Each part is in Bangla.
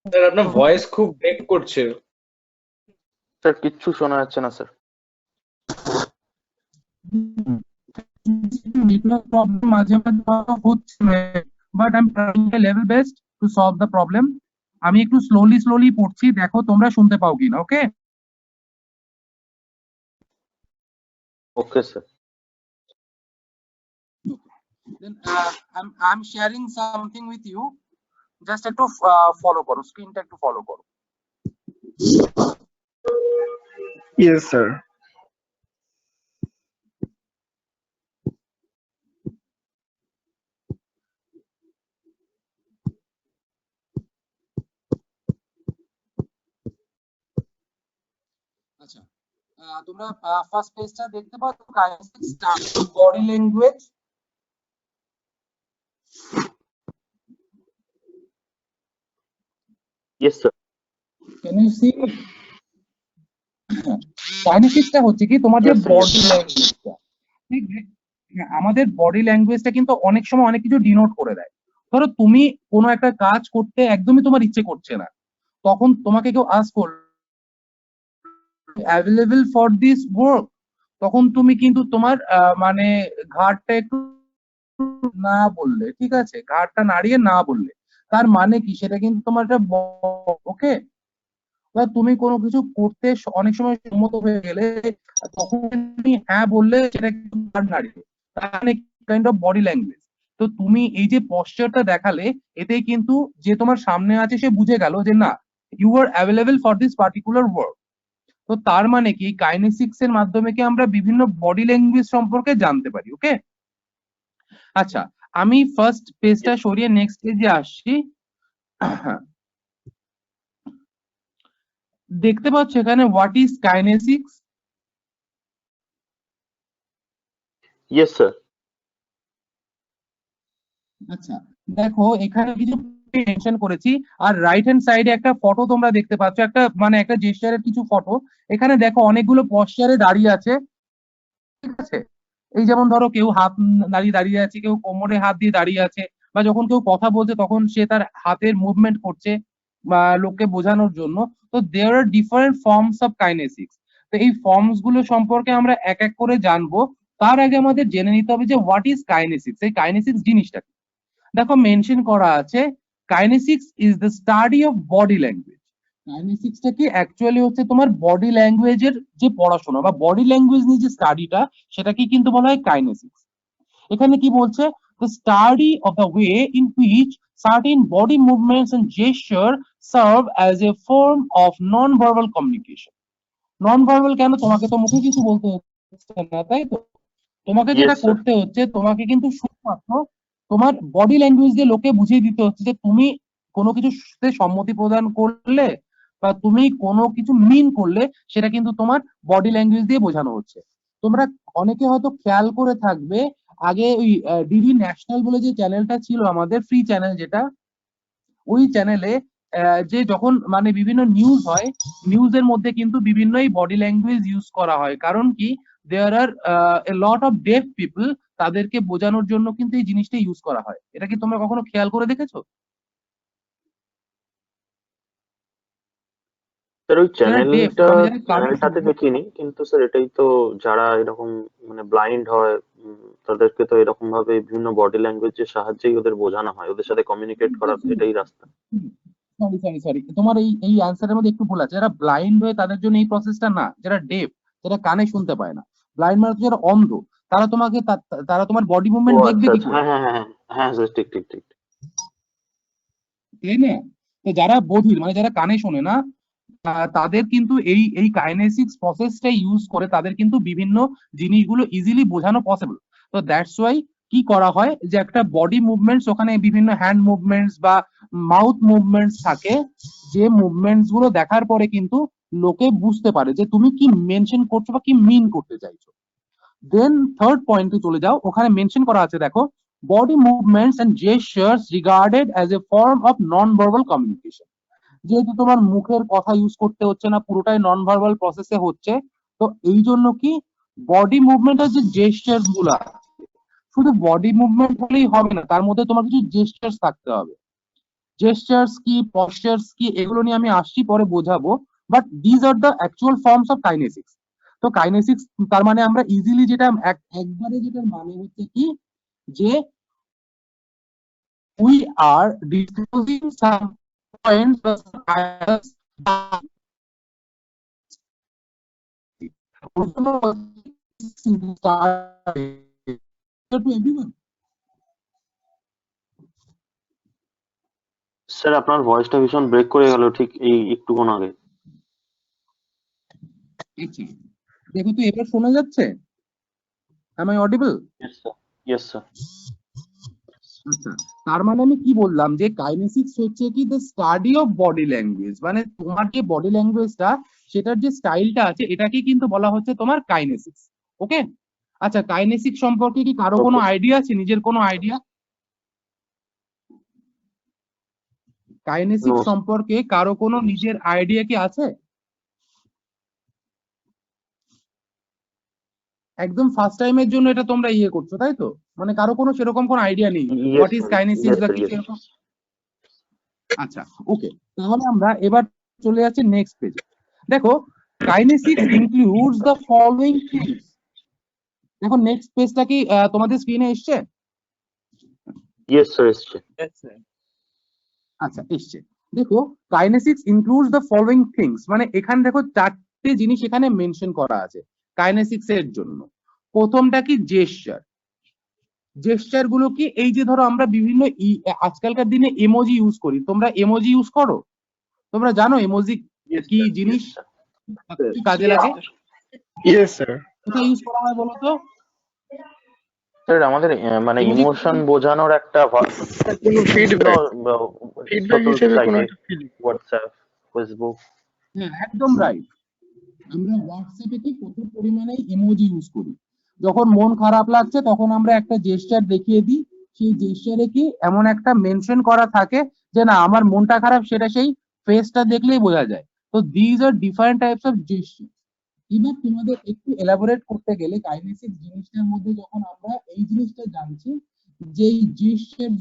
স্যার আপনার ভয়েস খুব ব্রেক করছে। স্যার কিচ্ছু শোনা যাচ্ছে না স্যার। নেটওয়ার্ক প্রবলেম মাঝে মাঝে হচ্ছে, but I am trying my level best to solve the problem. আমি একটু স্লোলি পড়ছি, দেখো তোমরা শুনতে পাও কিনা। Okay okay sir. then I'm sharing something with you, just একটু ফলো করো, স্ক্রিনটা একটু ফলো করো। Yes, sir. আচ্ছা, তোমরা ফার্স্ট পেজটা দেখতে পাচ্ছ, kinesics body language. Yes sir. Can you see? কাইনেসিক্সটা হচ্ছে কি তোমাদের Yes, sir. বডি ল্যাঙ্গুয়েজটা। আমাদের বডি ল্যাঙ্গুয়েজটা কিন্তু অনেক সময় অনেক কিছু ডিনোট করে দেয়। ধরো তুমি কোনো একটা কাজ করতে একদমই তোমার ইচ্ছে করছে না, তখন তোমাকে কেউ আস্ক করল অ্যাভেলেবল ফর দিস ওয়ার্ক, তখন তুমি কিন্তু তোমার মানে ঘাড়টা একটু না বললে, ঠিক আছে, ঘাড়টা নাড়িয়ে না বললে, তার মানে কি সেটা কিন্তু তোমার একটা ওকে। বা তুমি কোনো কিছু করতে অনেক সময় সম্মত হয়ে গেলে, তখন তুমি হ্যাঁ বললে সেটা কিন্তু ঘাড় নাড়িয়ে, তার মানে কাইন্ড অফ বডি ল্যাঙ্গুয়েজ। তো তুমি এই যে পশ্চারটা দেখালে, এতে কিন্তু যে তোমার সামনে আছে সে বুঝে গেল যে না, you are available for this particular work. তো তার মানে কি কাইনেসিক্স এর মাধ্যমে কি আমরা বিভিন্ন বডি ল্যাঙ্গুয়েজ সম্পর্কে জানতে পারি। ওকে আচ্ছা, আমি ফার্স্ট পেজটা সরিয়ে নেক্সট পেজে আসছি। দেখতে পাচ্ছ এখানে what is kinesics? Yes sir. আচ্ছা দেখো এখানে কিছু মেনশন করেছি, আর রাইট হ্যান্ড সাইডে একটা ফটো তোমরা দেখতে পাচ্ছ, একটা মানে একটা জেস্টারের কিছু ফটো। এখানে দেখো অনেকগুলো পশ্চারে দাঁড়িয়ে আছে, ঠিক আছে। এই যেমন ধরো কেউ হাত দাঁড়িয়ে দাঁড়িয়ে আছে, কেউ কোমরে হাত দিয়ে দাঁড়িয়ে আছে, বা যখন কেউ কথা বলছে তখন সে তার হাতের মুভমেন্ট করছে বা লোককে বোঝানোর জন্য। তো দেয়ার আর ডিফারেন্ট ফর্মস অফ কাইনেসিক্স। তো এই ফর্মস গুলো সম্পর্কে আমরা এক এক করে জানবো। তার আগে আমাদের জেনে নিতে হবে যে হোয়াট ইজ কাইনেসিক্স, এই কাইনেসিক্স জিনিসটা কি। দেখো মেনশন করা আছে, kinesics is the study of body language. কাইনেসিক্সটা কি অ্যাকচুয়ালি হচ্ছে তোমার বডি ল্যাঙ্গুয়েজের যে পড়াশোনা বা বডি ল্যাঙ্গুয়েজ নিয়ে যে স্টাডিটা, সেটাকে কিন্তু বলা হয় কাইনেসিক্স। এখানে কি বলছে, the study of the way in which certain body movements and gesture serve as a form of non-verbal communication. Non-verbal কেন, তোমাকে তো মুখে কিছু বলতে হচ্ছে না, তাই তো? তোমাকে যেটা Yes, sir. করতে হচ্ছে, তোমাকে কিন্তু শুধুমাত্র তোমার বডি ল্যাঙ্গুয়েজ দিয়ে লোকে বুঝিয়ে দিতে হচ্ছে যে তুমি কোনো কিছুতে সম্মতি প্রদান করলে বা তুমি কোনো কিছু মিন করলে, সেটা কিন্তু তোমার বডি ল্যাঙ্গুয়েজ দিয়ে বোঝানো হচ্ছে। তোমরা অনেকে হয়তো খেয়াল করে থাকবে, আগে ওই ডিডি ন্যাশনাল বলে যে চ্যানেলটা ছিল আমাদের, ফ্রি চ্যানেল যেটা, ওই চ্যানেলে যে যখন মানে বিভিন্ন নিউজ হয়, নিউজের মধ্যে কিন্তু বিভিন্ন এই বডি ল্যাঙ্গুয়েজ ইউজ করা হয়। কারণ কি, দেয়ার are A lot of deaf people, তাদেরকে বোঝানোর জন্য কিন্তু এই জিনিসটা ইউজ করা হয়। এটা কি তোমরা কখনো খেয়াল করে দেখেছো? স্যার ওই যারা ডেফ মানে যারা কানে চ্যানেলটাতে শোনে, দেখিনি, কিন্তু স্যার এটাই তো, যারা এরকম মানে ব্লাইন্ড হয় তাদেরকে তো এরকম ভাবে বিভিন্ন বডি ল্যাঙ্গুয়েজের সাহায্যেই ওদের বোঝানো হয়, ওদের সাথে কমিউনিকেট করার এটাই রাস্তা। সরি তোমার এই এই অ্যান্সারের মধ্যে একটু ভুল আছে। যারা ব্লাইন্ড হয়ে তাদের জন্য এই প্রসেসটা না, যারা ডেফ, যারা কানে শুনতে পায় না, ব্লাইন্ড মানে হচ্ছে যারা অন্ধ, তারা তোমাকে তারা তোমার বডি ও মুভমেন্ট দেখবে আচ্ছা কি আচ্ছা, করে, হ্যাঁ হ্যাঁ হ্যাঁ হ্যাঁ স্যার, ঠিক ঠিক ঠিক। তাই না? তো যারা বধির মানে যারা কানে শোনে না, তাদের কিন্তু এই এই কাইনেসিক্স প্রসেসটা ইউজ করে তাদের কিন্তু বিভিন্ন জিনিসগুলো ইজিলি বোঝানো পসিবল। তো দ্যাটস ওয়াই কি করা হয়, যে একটা বডি মুভমেন্টস, ওখানে বিভিন্ন হ্যান্ড মুভমেন্টস বা মাউথ মুভমেন্টস থাকে, যে মুভমেন্টস গুলো দেখার পরে কিন্তু লোকে বুঝতে পারে যে তুমি কি মেনশন করছো বা কি মিন করতে চাইছো। দেন থার্ড পয়েন্টে চলে যাও, ওখানে মেনশন করা আছে দেখো, body movements and gestures regarded as a form of nonverbal communication. যেহেতু তোমার মুখের কথা ইউজ করতে হচ্ছে না, পুরোটাই নন ভার্বাল প্রসেসে হচ্ছে, তো এই জন্য কি বডি মুভমেন্টের যে জেস্টার গুলা, শুধু বডি মুভমেন্ট হলেই হবে না, তার মধ্যে তোমার কিছু জেস্টার্স থাকতে হবে। জেস্টার্স কি, পশ্চার্স কি, এগুলো নিয়ে আমি আসছি, পরে বোঝাবো। But these are the actual forms of kinesics. তো কাইনেসিক্স তার মানে আমরা ইজিলি যেটা একবারে যেটার মানে হচ্ছে কি, যে we are disclosing some points বা ideas to everyone. স্যার আপনার ভয়েসটা ভীষণ ব্রেক করে গেল ঠিক এই একটুক্ষণ আগে। আচ্ছা, দেখো তো এবার শোনা যাচ্ছে? Am I audible? Yes sir, yes sir. আচ্ছা, তার মানে আমি কি বললাম, যে কাইনেসিক্স হচ্ছে কি the study of body language, মানে তোমার যে বডি ল্যাঙ্গুয়েজটা, সেটার যে স্টাইলটা আছে, এটাকে কিন্তু বলা হচ্ছে তোমার কাইনেসিক্স। ওকে, আচ্ছা, কাইনেসিক্স সম্পর্কে কি কারো কোনো ওকে। আইডিয়া আছে? নিজের কোনো আইডিয়া কাইনেসিক্স No, সম্পর্কে কারো কোনো নিজের আইডিয়া কি আছে? একদম ফার্স্ট টাইমের জন্য এটা তোমরা ইয়ে করছো, তাই তো? মানে কারো কোনো সেরকম কোনো আইডিয়া নেই yes what is sir, kinesics yes বা sir, কিছু yes. এরকম? আচ্ছা, ওকে, তাহলে আমরা এবার চলে যাচ্ছি নেক্সট পেজে। দেখো, kinesics includes the following things. দেখো নেক্সট পেজটা কি তোমাদের স্ক্রিনে এসছে? Yes sir, এসছে। আচ্ছা, এসছে। দেখো, kinesics includes the following things, মানে এখানে দেখো চারটে জিনিস এখানে মেনশন করা আছে কাইনেসিক্স এর জন্য। প্রথমটা কি, জেস্চার। জেস্চার গুলো কি, এই যে ধরো আমরা বিভিন্ন আজকালকার দিনে ইমোজি ইউজ করি, তোমরা ইমোজি ইউজ করো? তোমরা জানো ইমোজি Yes কি sir, জিনিস, yes sir. কি কাজে লাগে? Yes, sir. কোথায় ইউজ করা হয় বলো তো? স্যার আমাদের মানে ইমোজি ইমোশন বোঝানোর একটা কোনো বিভিন্ন ফিডব্যাক সোশ্যাল হিসেবে কোনো সাইটে, একটা ফিলিং। WhatsApp, Facebook. হ্যাঁ, একদম রাইট। আমরা হোয়াটসঅ্যাপে কি প্রচুর পরিমাণে ইমোজি ইউজ করি। যখন মন খারাপ লাগছে তখন আমরা একটা জেস্চার দেখিয়ে দিই, সেই জেস্চারে কি এমন একটা মেনশন করা থাকে যে না আমার মনটা খারাপ, সেটা সেই ফেসটা দেখলেই বোঝা যায়। তো these are different types of gesture. এবার তোমাদের একটু এলাবোরেট করতে গেলে, কাইনেসিক্স জিনিসটার মধ্যে যখন আমরা এই জিনিসটা জানছি, যে এই জেস্টার্স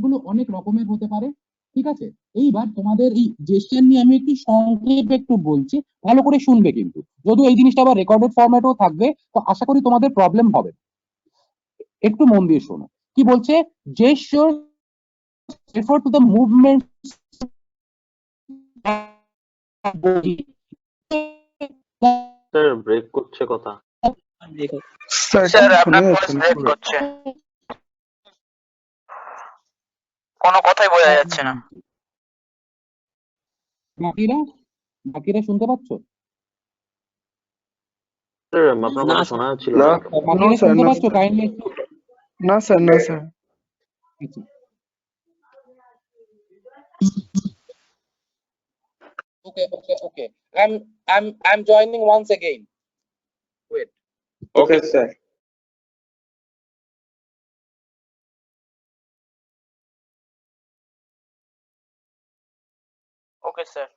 গুলো অনেক রকমের হতে পারে, ঠিক আছে? এইবার তোমাদের এই জেস্টার নিয়ে আমি একটু সংক্ষেপে একটু বলছি, ভালো করে শুনবে কিন্তু, যদিও এই জিনিসটা আবার রেকর্ডেড ফরম্যাটেও থাকবে, তো আশা করি তোমাদের প্রবলেম হবে না। একটু মন দিয়ে শোনো কি বলছে। Gesture refer to the movement sir break করছে কথা। স্যার আপনার ভয়েস ব্রেক করছে, কোনো কথাই বোঝা যাচ্ছে না। বাকিরা বাকিরা শুনতে পাচ্ছ? স্যার আপনার কথা শোনা যাচ্ছিল না, না। বাকিরা স্যার, শুনতে না পাচ্ছ? কাইন্ডলি একটু। না স্যার, না স্যার। আচ্ছা, okay. I'm joining once again. Wait. Okay sir. Okay sir.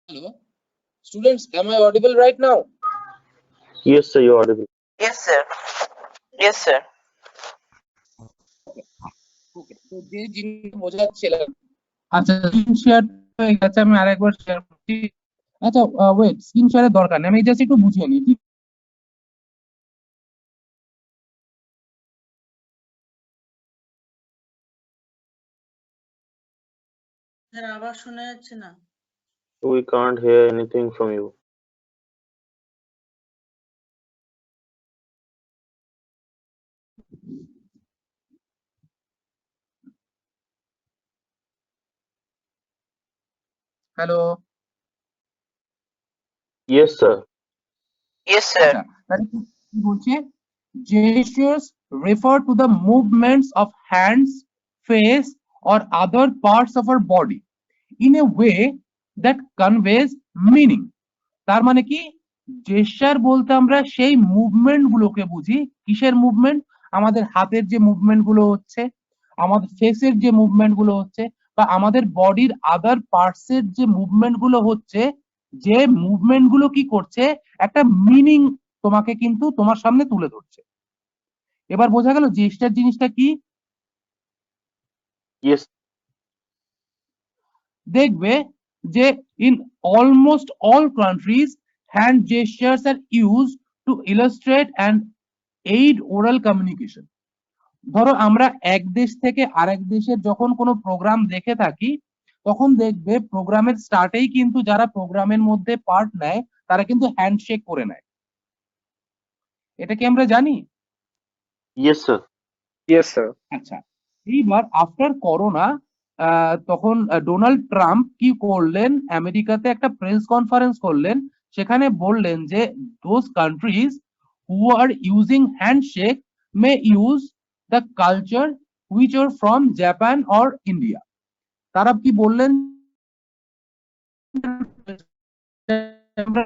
Hello. Students, am I audible right now? Yes sir, you are audible. Yes sir, yes sir. Okay. তো যে জিনিস বোঝাচ্ছিলাম, আচ্ছা স্ক্রিন শেয়ার হয়ে গেছে, আমি আরেকবার শেয়ার করছি। আচ্ছা, ওয়েট, স্ক্রিন শেয়ারের দরকার নেই, আমি জাস্ট একটু বুঝিয়ে নিই, ঠিক? স্যার আবার শোনা যাচ্ছে না। We can't hear anything from you. Hello. Yes, sir. Yes, sir. আচ্ছা, তাহলে কি বলছে? Gestures refer to the movements of hands, face, or other parts of our body in a way that conveys meaning. তার মানে কি, জেস্চার বলতে আমরা সেই মুভমেন্ট গুলোকে বুঝি। কিসের মুভমেন্ট? আমাদের হাতের যে মুভমেন্ট গুলো হচ্ছে, আমাদের ফেসের যে মুভমেন্ট গুলো হচ্ছে, বা আমাদের বডির আদার পার্টস এর যে মুভমেন্ট গুলো হচ্ছে, যে মুভমেন্ট গুলো কি করছে, একটা মিনিং তোমাকে কিন্তু তোমার সামনে তুলে ধরছে। এবার বোঝা গেল জেস্টার জিনিসটা কি? Yes. দেখবে যে in almost all countries hand gestures are use to illustrate and aid oral communication. ধরো আমরা এক দেশ থেকে আরেক দেশের যখন কোনো প্রোগ্রাম দেখে থাকি, তখন দেখবে প্রোগ্রামের স্টার্টেই কিন্তু যারা প্রোগ্রামের মধ্যে পার্ট নেয় তারা কিন্তু হ্যান্ডশেক করে নেয়। এটা কি আমরা জানি? Yes, sir. Yes, sir. আচ্ছা, এইবার আফটার করোনা তখন ডোনাল্ড ট্রাম্প কি করলেন, আমেরিকাতে একটা প্রেস কনফারেন্স করলেন, সেখানে বললেন যে those countries who are using handshake may use the culture which are from Japan or India. তারা কি বললেন? আমরা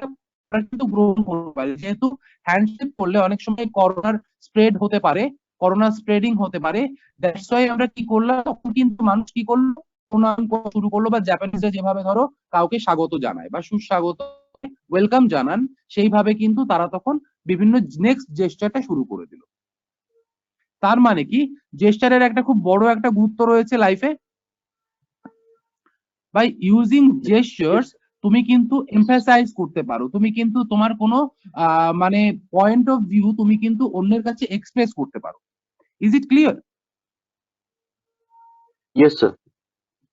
কিন্তু গ্রহণ করতে পারি, যেহেতু হ্যান্ডশেক করলে অনেক সময় করোনার স্প্রেড হতে পারে, করোনা স্প্রেডিং হতে পারে। দ্যাটস ওয়াই আমরা কি করলাম, তখন কিন্তু মানুষ কি করলো, প্রণাম করা শুরু করলো, বা জাপানিজরা যেভাবে ধরো কাউকে স্বাগত জানায় বা সুস্বাগত ওয়েলকাম জানান, সেইভাবে কিন্তু তারা তখন বিভিন্ন নেক্সট জেস্টারটা শুরু করে দিল। তার মানে কি, জেস্টারের একটা খুব বড় একটা গুরুত্ব রয়েছে লাইফে। বাই ইউজিং জেস্টার্স তুমি কিন্তু এমফাসাইজ করতে পারো, তুমি কিন্তু তোমার কোনো মানে পয়েন্ট অফ ভিউ তুমি কিন্তু অন্যের কাছে এক্সপ্রেস করতে পারো। Is it clear? Yes, sir.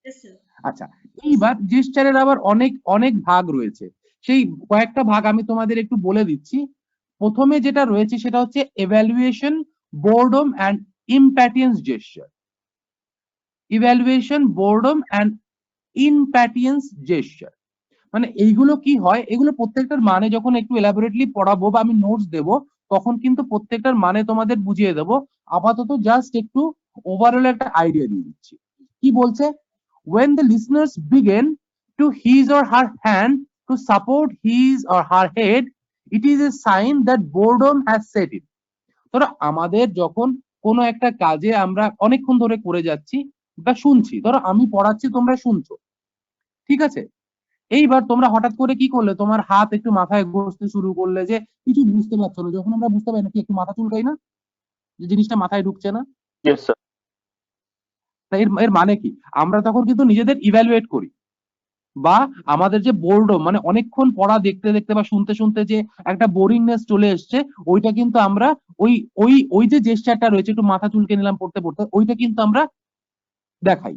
Yes, sir. আচ্ছা, এইবার জেস্টারের আবার অনেক অনেক ভাগ রয়েছে। সেই কয়েকটা ভাগ আমি তোমাদের একটু বলে দিচ্ছি। প্রথমে যেটা রয়েছে সেটা হচ্ছে evaluation, boredom and impatience gesture. Evaluation, boredom and impatience gesture মানে এইগুলো কি হয়, এগুলো প্রত্যেকটার মানে যখন একটু এলাবোরেটলি পড়াবো বা আমি নোটস দেবো, তখন কিন্তু প্রত্যেকটার মানে তোমাদের বুঝিয়ে দেবো। আপাতত জাস্ট একটু ওভারঅল একটা আইডিয়া দিয়ে দিচ্ছি। কি বলছে? when the listeners begin to his or her hand to support his or her head, it is a sign that boredom has set in. ধরো আমাদের যখন কোনো একটা কাজে আমরা অনেকক্ষণ ধরে করে যাচ্ছি বা শুনছি, ধরো আমি পড়াচ্ছি তোমরা শুনছো, ঠিক আছে? এইবার তোমরা হঠাৎ করে কি করলে, তোমার হাত একটু মাথায় ঘষতে শুরু করলে, যে কিছু বুঝতে পারছো না। যখন আমরা বুঝতে পারি না, কি একটু মাথা চুলকাই না, যে জিনিসটা মাথায় ঢুকছে না? Yes, sir. তাই এর এর মানে কি, আমরা তখন কিন্তু নিজেদের ইভ্যালুয়েট করি, বা আমাদের যে বোরডম মানে অনেকক্ষণ পড়া দেখতে দেখতে বা শুনতে শুনতে যে একটা বোরিংনেস চলে এসছে, ওইটা কিন্তু আমরা ওই ওই ওই যে জেস্টারটা রয়েছে, একটু মাথা চুলকে নিলাম পড়তে পড়তে, ওইটা কিন্তু আমরা দেখাই।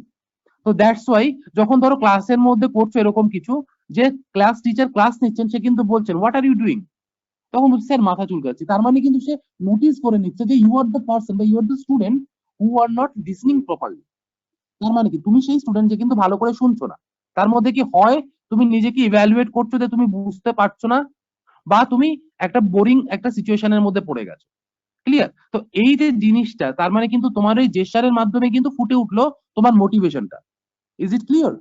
তো দ্যাটস ওয়াই যখন ধরো ক্লাসের মধ্যে করছো এরকম কিছু, যে ক্লাস টিচার ক্লাস নিচ্ছেন, সে কিন্তু বলছেন হোয়াট আর ইউ ডুইং, তখন বলছে স্যার মাথা চুলকাচ্ছি। তার মানে কিন্তু সে নোটিস করে নিচ্ছে যে ইউ আর দ্য পার্সন বা you are the student who are not listening properly. তার মানে কি, তুমি সেই স্টুডেন্ট যে কিন্তু ভালো করে শুনছো না। তার মধ্যে কি হয়, তুমি নিজেকে ইভ্যালুয়েট করছো যে তুমি বুঝতে পারছো না, বা তুমি একটা বোরিং একটা সিচুয়েশনের মধ্যে পড়ে গেছো। ক্লিয়ার? তো এই যে জিনিসটা, তার মানে কিন্তু তোমার ওই জেস্টারের মাধ্যমে কিন্তু ফুটে উঠলো তোমার মোটিভেশনটা। Is it clear?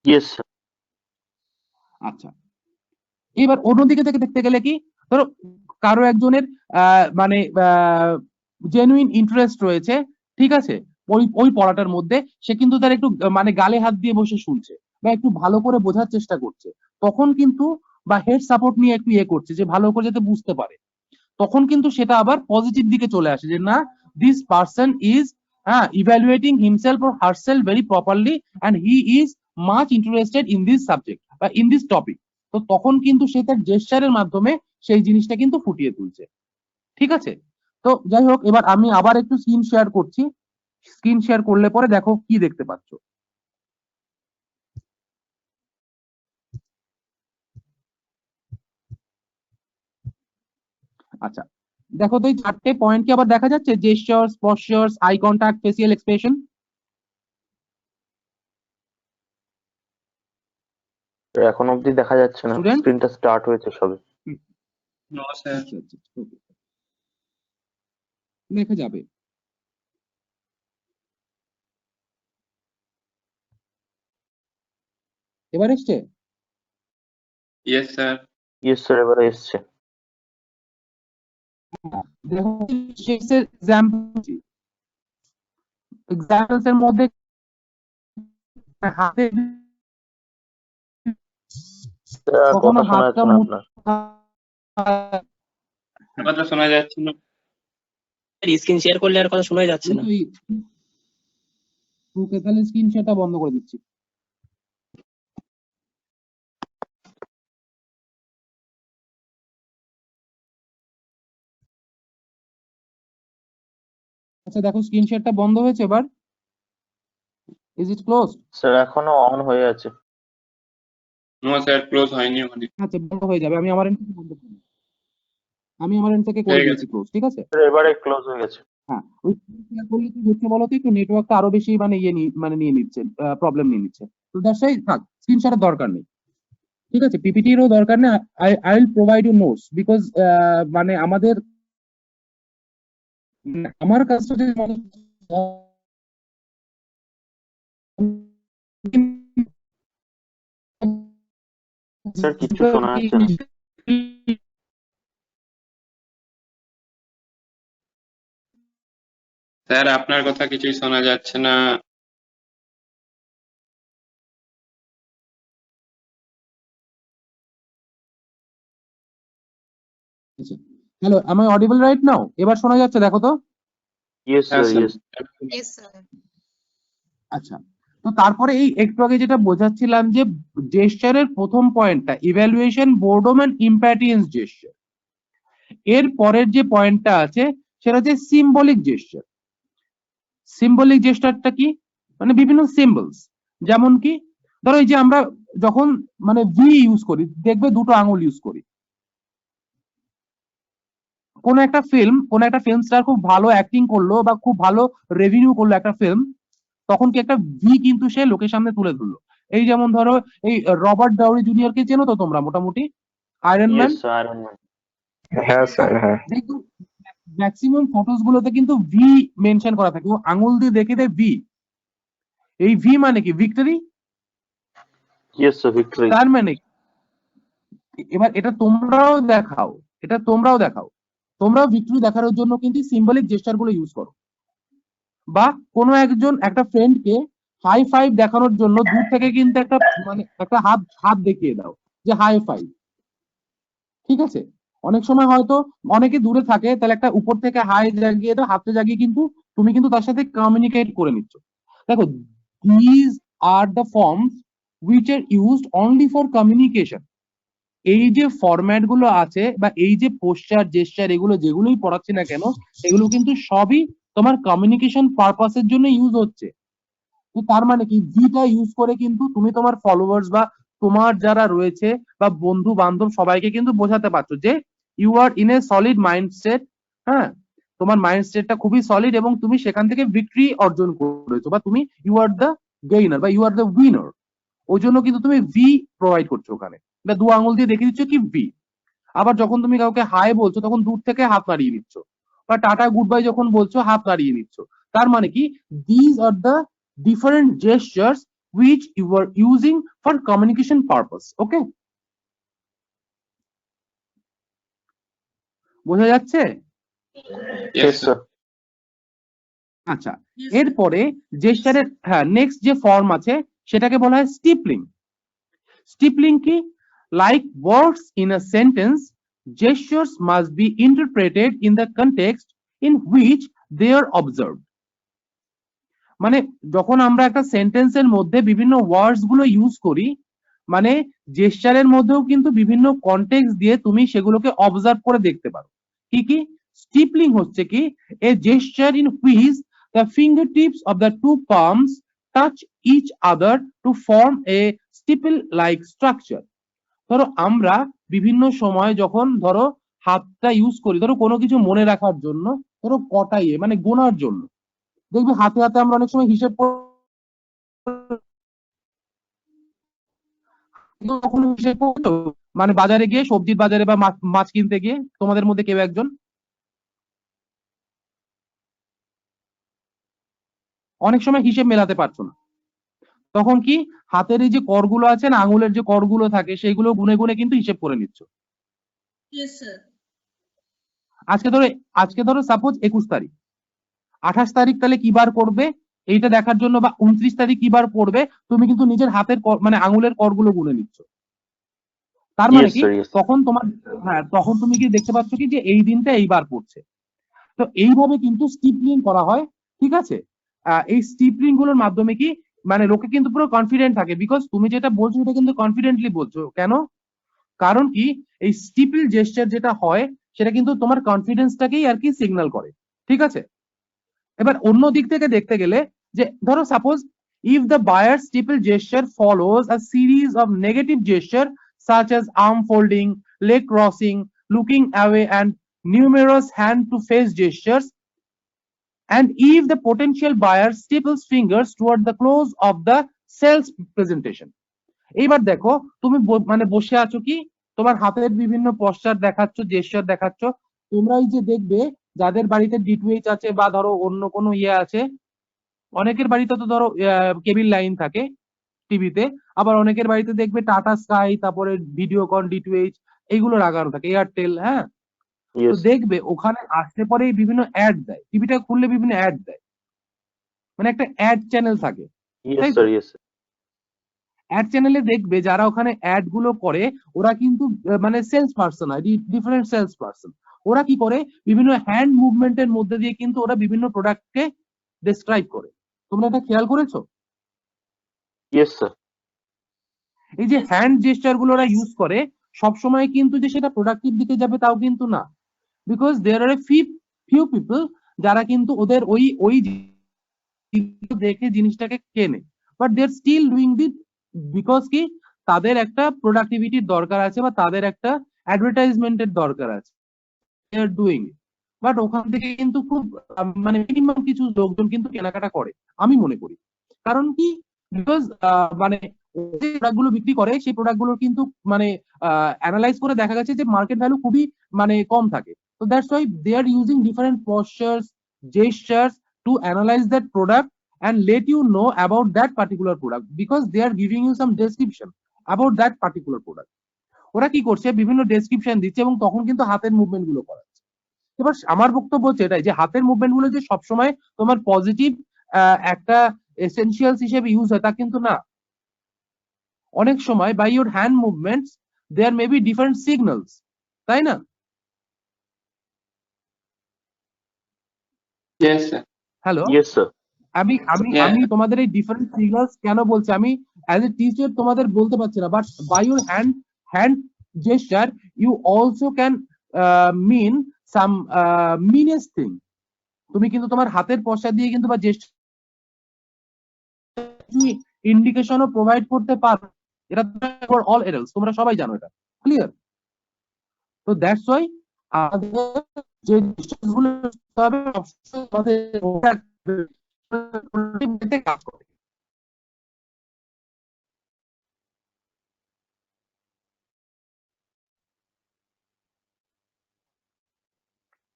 Yes, sir. আচ্ছা, এবার অন্যদিকে থেকে দেখতে গেলে কি, ধরো কারো একজনের মানে জেনুইন ইন্টারেস্ট রয়েছে, ঠিক আছে, ওই ওই পড়াটার মধ্যে, সে কিন্তু তার একটু মানে গালে হাত দিয়ে বসে শুনছে বা একটু ভালো করে বোঝার চেষ্টা করছে, তখন কিন্তু বা হেড সাপোর্ট নিয়ে একটু ইয়ে করছে যে ভালো করে যাতে বুঝতে পারে, তখন কিন্তু সেটা আবার পজিটিভ দিকে চলে আসে, যে না, this person is evaluating himself or herself very properly and he is much interested in this subject বা ইন দিস টপিক। তো তখন কিন্তু সে তার জেস্টারের মাধ্যমে সেই জিনিসটা কিন্তু ফুটিয়ে তুলছে। ঠিক আছে? তো যাই হোক, এবার আমি আবার একটু স্ক্রিন শেয়ার করছি। স্ক্রিন শেয়ার করলে পরে দেখো কি দেখতে পাচ্ছ। আচ্ছা, দেখো তো এই 4টে পয়েন্ট কি আবার দেখা যাচ্ছে? Gestures, postures, eye contact, facial expression. এখন অবধি দেখা যাচ্ছে না, Student? স্ক্রিনটা স্টার্ট হয়েছে সবে। আচ্ছা আচ্ছা, okay. দেখা যাবে। এবার এসছে? Yes sir. ইয়েস স্যার, এবারে এসছে। দেখো এক্সাম্পলস এর মধ্যে হাতে স্যার, কখনো কথা শোনা হাতটা যাচ্ছে না আপনার। কথা শোনা যাচ্ছে না। স্ক্রিন শেয়ার করলে আর কথা শোনা যাচ্ছে না। ওকে, তাহলে স্ক্রিন শেয়ারটা বন্ধ করে দিচ্ছি। আচ্ছা দেখো স্ক্রিন শেয়ারটা বন্ধ হয়েছে এবার। Is it close? স্যার এখনো অন হয়ে আছে। নো স্যার, ক্লোজ হয়নি ওখানে। আচ্ছা বন্ধ হয়ে যাবে, আমি আমার এন্ড থেকে বন্ধ করব। আমি আমার এন্ড থেকে করে ঠিক আছে। দিয়েছি ক্লোজ, ঠিক আছে? স্যার এবারে ক্লোজ হয়ে গেছে। হ্যাঁ, ওই শেয়ার করলে কি হচ্ছে বলো তো, একটু নেটওয়ার্কটা আরো বেশি মানে নিয়ে নিচ্ছে, প্রবলেম নিয়ে নিচ্ছে। তো দ্যাটস ওয়াই থাক, স্ক্রিন শেয়ারের দরকার নেই, ঠিক আছে? পিপিটিরও দরকার নেই। I will provide you notes because মানে আমার কাজটা যদি স্যার কিচ্ছু শোনা যাচ্ছে না। স্যার আপনার কথা কিছুই শোনা যাচ্ছে না। Hello, am I audible right now? এবার শোনা যাচ্ছে দেখো তো? ইয়েস হ্যাঁ sir, sir. Yes. Yes, sir. আচ্ছা, তো তারপরে এই একটু আগে যেটা বোঝাচ্ছিলাম যে জেস্চারের প্রথম পয়েন্টটা ইভ্যালুয়েশন, বোরডম এন্ড ইম্প্যাটিয়েন্স জেস্চার। এর পরের যে পয়েন্টটা আছে সেটা হচ্ছে সিম্বলিক জেস্চার। সিম্বলিক জেস্চারটা কি? মানে বিভিন্ন সিম্বলস, যেমন কি ধরো এই যে আমরা যখন মানে ভি ইউজ করি, দেখবে দুটো আঙুল ইউজ করি। কোন একটা ফিল্ম স্টার খুব ভালো অ্যাক্টিং করলো বা খুব ভালো রেভিনিউ করলো একটা ফিল্ম, তখন কি একটা ভি কিন্তু সে লোকের সামনে তুলে ধরলো। এই যেমন ধরো এই রবার্ট ডাউরি জুনিয়রকে চেনো তো তোমরা মোটামুটি, iron man. Yes sir, iron man. হ্যাঁ স্যার, হ্যাঁ। দেখো ম্যাক্সিমাম ফটোস গুলোতে কিন্তু ভি মেনশন করা থাকে, ও আঙুল দিয়ে দেখে দেয় ভি। এই ভি মানে কি? ভিক্টরি। Yes sir, victory. তার মানে কি? এবার এটা তোমরাও দেখাও, তোমরাও ভিক্টরি দেখানোর জন্য কিন্তু সিম্বলিক জেস্টার গুলো ইউজ করো। বা কোনো একটা ফ্রেন্ডকে হাই ফাইভ দেখানোর জন্য দূর থেকে কিন্তু একটা হাত দেখিয়ে দাও যে হাই ফাইভ, ঠিক আছে? অনেক সময় হয়তো অনেকে দূরে থাকে, তাহলে একটা উপর থেকে হাই জাগিয়ে দাও, হাতে জাগিয়ে কিন্তু তুমি কিন্তু তার সাথে কমিউনিকেট করে নিচ্ছ। দেখো, these are the forms which are used only for communication. এই যে ফরম্যাট গুলো আছে বা এই যে পোস্টার, জেস্টার, এগুলো যেগুলোই পড়াচ্ছি না কেন, এগুলো কিন্তু সবই তোমার কমিউনিকেশন পারপাসের জন্য ইউজ হচ্ছে। তো তার মানে কি, ভিটা ইউজ করে কিন্তু তুমি তোমার ফলোয়ার্স বা তোমার যারা রয়েছে বা বন্ধু বান্ধব সবাইকে কিন্তু বোঝাতে পারছো যে you are in a solid mindset. হ্যাঁ, তোমার মাইন্ডসেটটা খুবই সলিড এবং তুমি সেখান থেকে ভিক্টরি অর্জন করেছো, বা তুমি ইউ আর দ্য গেইনার বা ইউ আর দ্য উইনার। ওই জন্য কিন্তু তুমি ভি প্রোভাইড করছো ওখানে, বা দু আঙুল দিয়ে দেখে দিচ্ছ কি ভি। আবার যখন তুমি কাউকে হাই বলছো তখন দূর থেকে হাত নাড়িয়ে নিচ্ছ, বা টাটা গুড বাই যখন বলছো হাত নাড়িয়ে নিচ্ছ। তার মানে কি, these are the different gestures which you are using for communication purpose. Okay, বোঝা যাচ্ছে? Yes sir. আচ্ছা, Yes, এরপরে জেস্টারের নেক্সট যে ফর্ম আছে সেটাকে বলা হয় স্টিপলিং। স্টিপলিং কি? Like words in a sentence, gestures must be interpreted in the context in which they are observed. মানে যখন আমরা একটা সেন্টেন্সের মধ্যে বিভিন্ন ওয়ার্ডস গুলো ইউজ করি, মানে জেস্চারের মধ্যেও কিন্তু বিভিন্ন কনটেক্সট দিয়ে তুমি সেগুলোকে অবজার্ভ করে দেখতে পারো। কি কি? স্টিপলিং হচ্ছে কি? A gesture in which the fingertips of the two palms touch each other to form a steeple like structure. ধরো আমরা বিভিন্ন সময় যখন ধরো হাতটা ইউজ করি, ধরো কোনো কিছু মনে রাখার জন্য, ধরো কটা মানে গোনার জন্য, দেখবি হাতে হাতে আমরা অনেক সময় হিসেব কখনো হিসেব করছো, মানে বাজারে গিয়ে, সবজির বাজারে বা মাছ কিনতে গিয়ে, তোমাদের মধ্যে কেউ একজন অনেক সময় হিসেব মেলাতে পারছো না, তখন কি হাতের এই যে করগুলো আছে না, আঙুলের যে করগুলো থাকে, সেগুলো গুনে গুনে কিন্তু হিসেব করে নিচ্ছ। Yes, sir. আজকে ধরো সাপোজ 21 তারিখ, 28 তারিখ তাহলে কি বার করবে এইটা দেখার জন্য, বা 29 তারিখ কি বার পড়বে, তুমি কিন্তু নিজের হাতের মানে আঙুলের করগুলো গুনে নিচ্ছ। তার মানে Yes, কি sir, yes. তখন তোমার, হ্যাঁ, তখন তুমি কি দেখতে পাচ্ছ কি যে এই দিনটা এইবার পড়ছে। তো এইভাবে কিন্তু স্টিপলিং করা হয়, ঠিক আছে। এই স্টিপলিং গুলোর মাধ্যমে কি মানে লোকে কিন্তু পুরো কনফিডেন্ট থাকে, বিকজ তুমি যেটা বলছো এটা কিন্তু কনফিডেন্টলি বলছো। কেন? কারণ কি এই স্টিপল জেস্টার যেটা হয় সেটা কিন্তু তোমার কনফিডেন্সটাকেই আর কি সিগন্যাল করে, ঠিক আছে। এবার অন্য দিক থেকে দেখতে গেলে, যে ধরো suppose if the buyer's steeple gesture follows a series of negative gesture such as arm folding, leg crossing, looking away and numerous hand to face gestures, and if the potential buyer steeples fingers toward the close of the sales presentation. এইবার দেখো তুমি মানে বসে আছো কি, তোমার হাতের বিভিন্ন পশ্চার দেখাচ্ছ, জেস্টার দেখাচ্ছ। তোমরা এই যে দেখবে যাদের বাড়িতে ডিটিএইচ আছে বা ধরো অন্য কোনো আছে, অনেকের বাড়িতে তো ধরো কেবল লাইন থাকে টিভিতে, আবার অনেকের বাড়িতে দেখবে টাটা স্কাই, তারপরে ভিডিওকন, ডিটিএইচ এইগুলো লাগানো থাকে, এয়ারটেল, হ্যাঁ। তো Yes. দেখবে ওখানে আসতে পরে বিভিন্ন অ্যাড দেয়, টিভিটা খুললে বিভিন্ন অ্যাড দেয়, মানে একটা অ্যাড চ্যানেল থাকে, Yes, তাই তো? sir, yes, sir. অ্যাড চ্যানেলে দেখবে যারা ওখানে অ্যাড গুলো করে, ওরা কিন্তু মানে সেলস পার্সন হয়, ডিফারেন্ট সেলস পার্সন। ওরা কি করে বিভিন্ন হ্যান্ড মুভমেন্টের মধ্যে দিয়ে কিন্তু ওরা বিভিন্ন প্রোডাক্টকে ডেসক্রাইব করে। তোমরা এটা খেয়াল করেছো? Yes, sir. এই যে হ্যান্ড জেস্টার গুলো ওরা ইউজ করে, সবসময় কিন্তু যে সেটা প্রোডাক্টিভ দিকে যাবে তাও কিন্তু না, because there are a few people যারা কিন্তু ওদের ওই দেখে জিনিসটাকে কেনে, but they are still doing that, because কি তাদের একটা প্রোডাক্টিভিটির দরকার আছে বা তাদের একটা অ্যাডভার্টাইজমেন্টের দরকার আছে, দে আর ডুইং ইট। বাট ওখান থেকে কিন্তু খুব মানে মিনিমাম কিছু লোকজন কিন্তু কেনাকাটা করে আমি মনে করি। কারণ কি, বিকজ মানে যে প্রোডাক্ট গুলো বিক্রি করে সেই প্রোডাক্ট গুলোর কিন্তু মানে অ্যানালাইজ করে দেখা গেছে যে মার্কেট ভ্যালু খুবই মানে কম থাকে। তো that's why they are using different postures, gestures to analyze that product and let you know about that particular product, because they are giving you some description about that particular product. ওরা কি করছে, বিভিন্ন ডেসক্রিপশন দিচ্ছে এবং তখন কিন্তু হাতের মুভমেন্ট গুলো করাচ্ছে। এবার আমার বক্তব্য হচ্ছে এটাই, যে হাতের মুভমেন্ট গুলো যে সবসময় তোমার পজিটিভ একটা এসেনশিয়ালস হিসেবে ইউজ হয় তা কিন্তু না। অনেক সময় by your hand movements there may be different signals, তাই না? Yes, sir. হ্যালো, Yes, sir. আমি আমি Yeah. আমি তোমাদের এই ডিফারেন্ট সিগন্যালস কেন বলছি, আমি অ্যাজ এ টিচার তোমাদের বলতে পারছি না, but by your hand gesture you also can mean some ominous thing. তুমি কিন্তু তোমার হাতের পশ্চাৎ দিয়ে কিন্তু বা জেস্টার ইন্ডিকেশনও প্রোভাইড করতে পারো। এটা ফর অল এডাল্টস, তোমরা সবাই জানো এটা, ক্লিয়ার? তো দ্যাটস ওয়াই আমাদের যে জিনিসগুলো তবে আমাদের কাজ করে।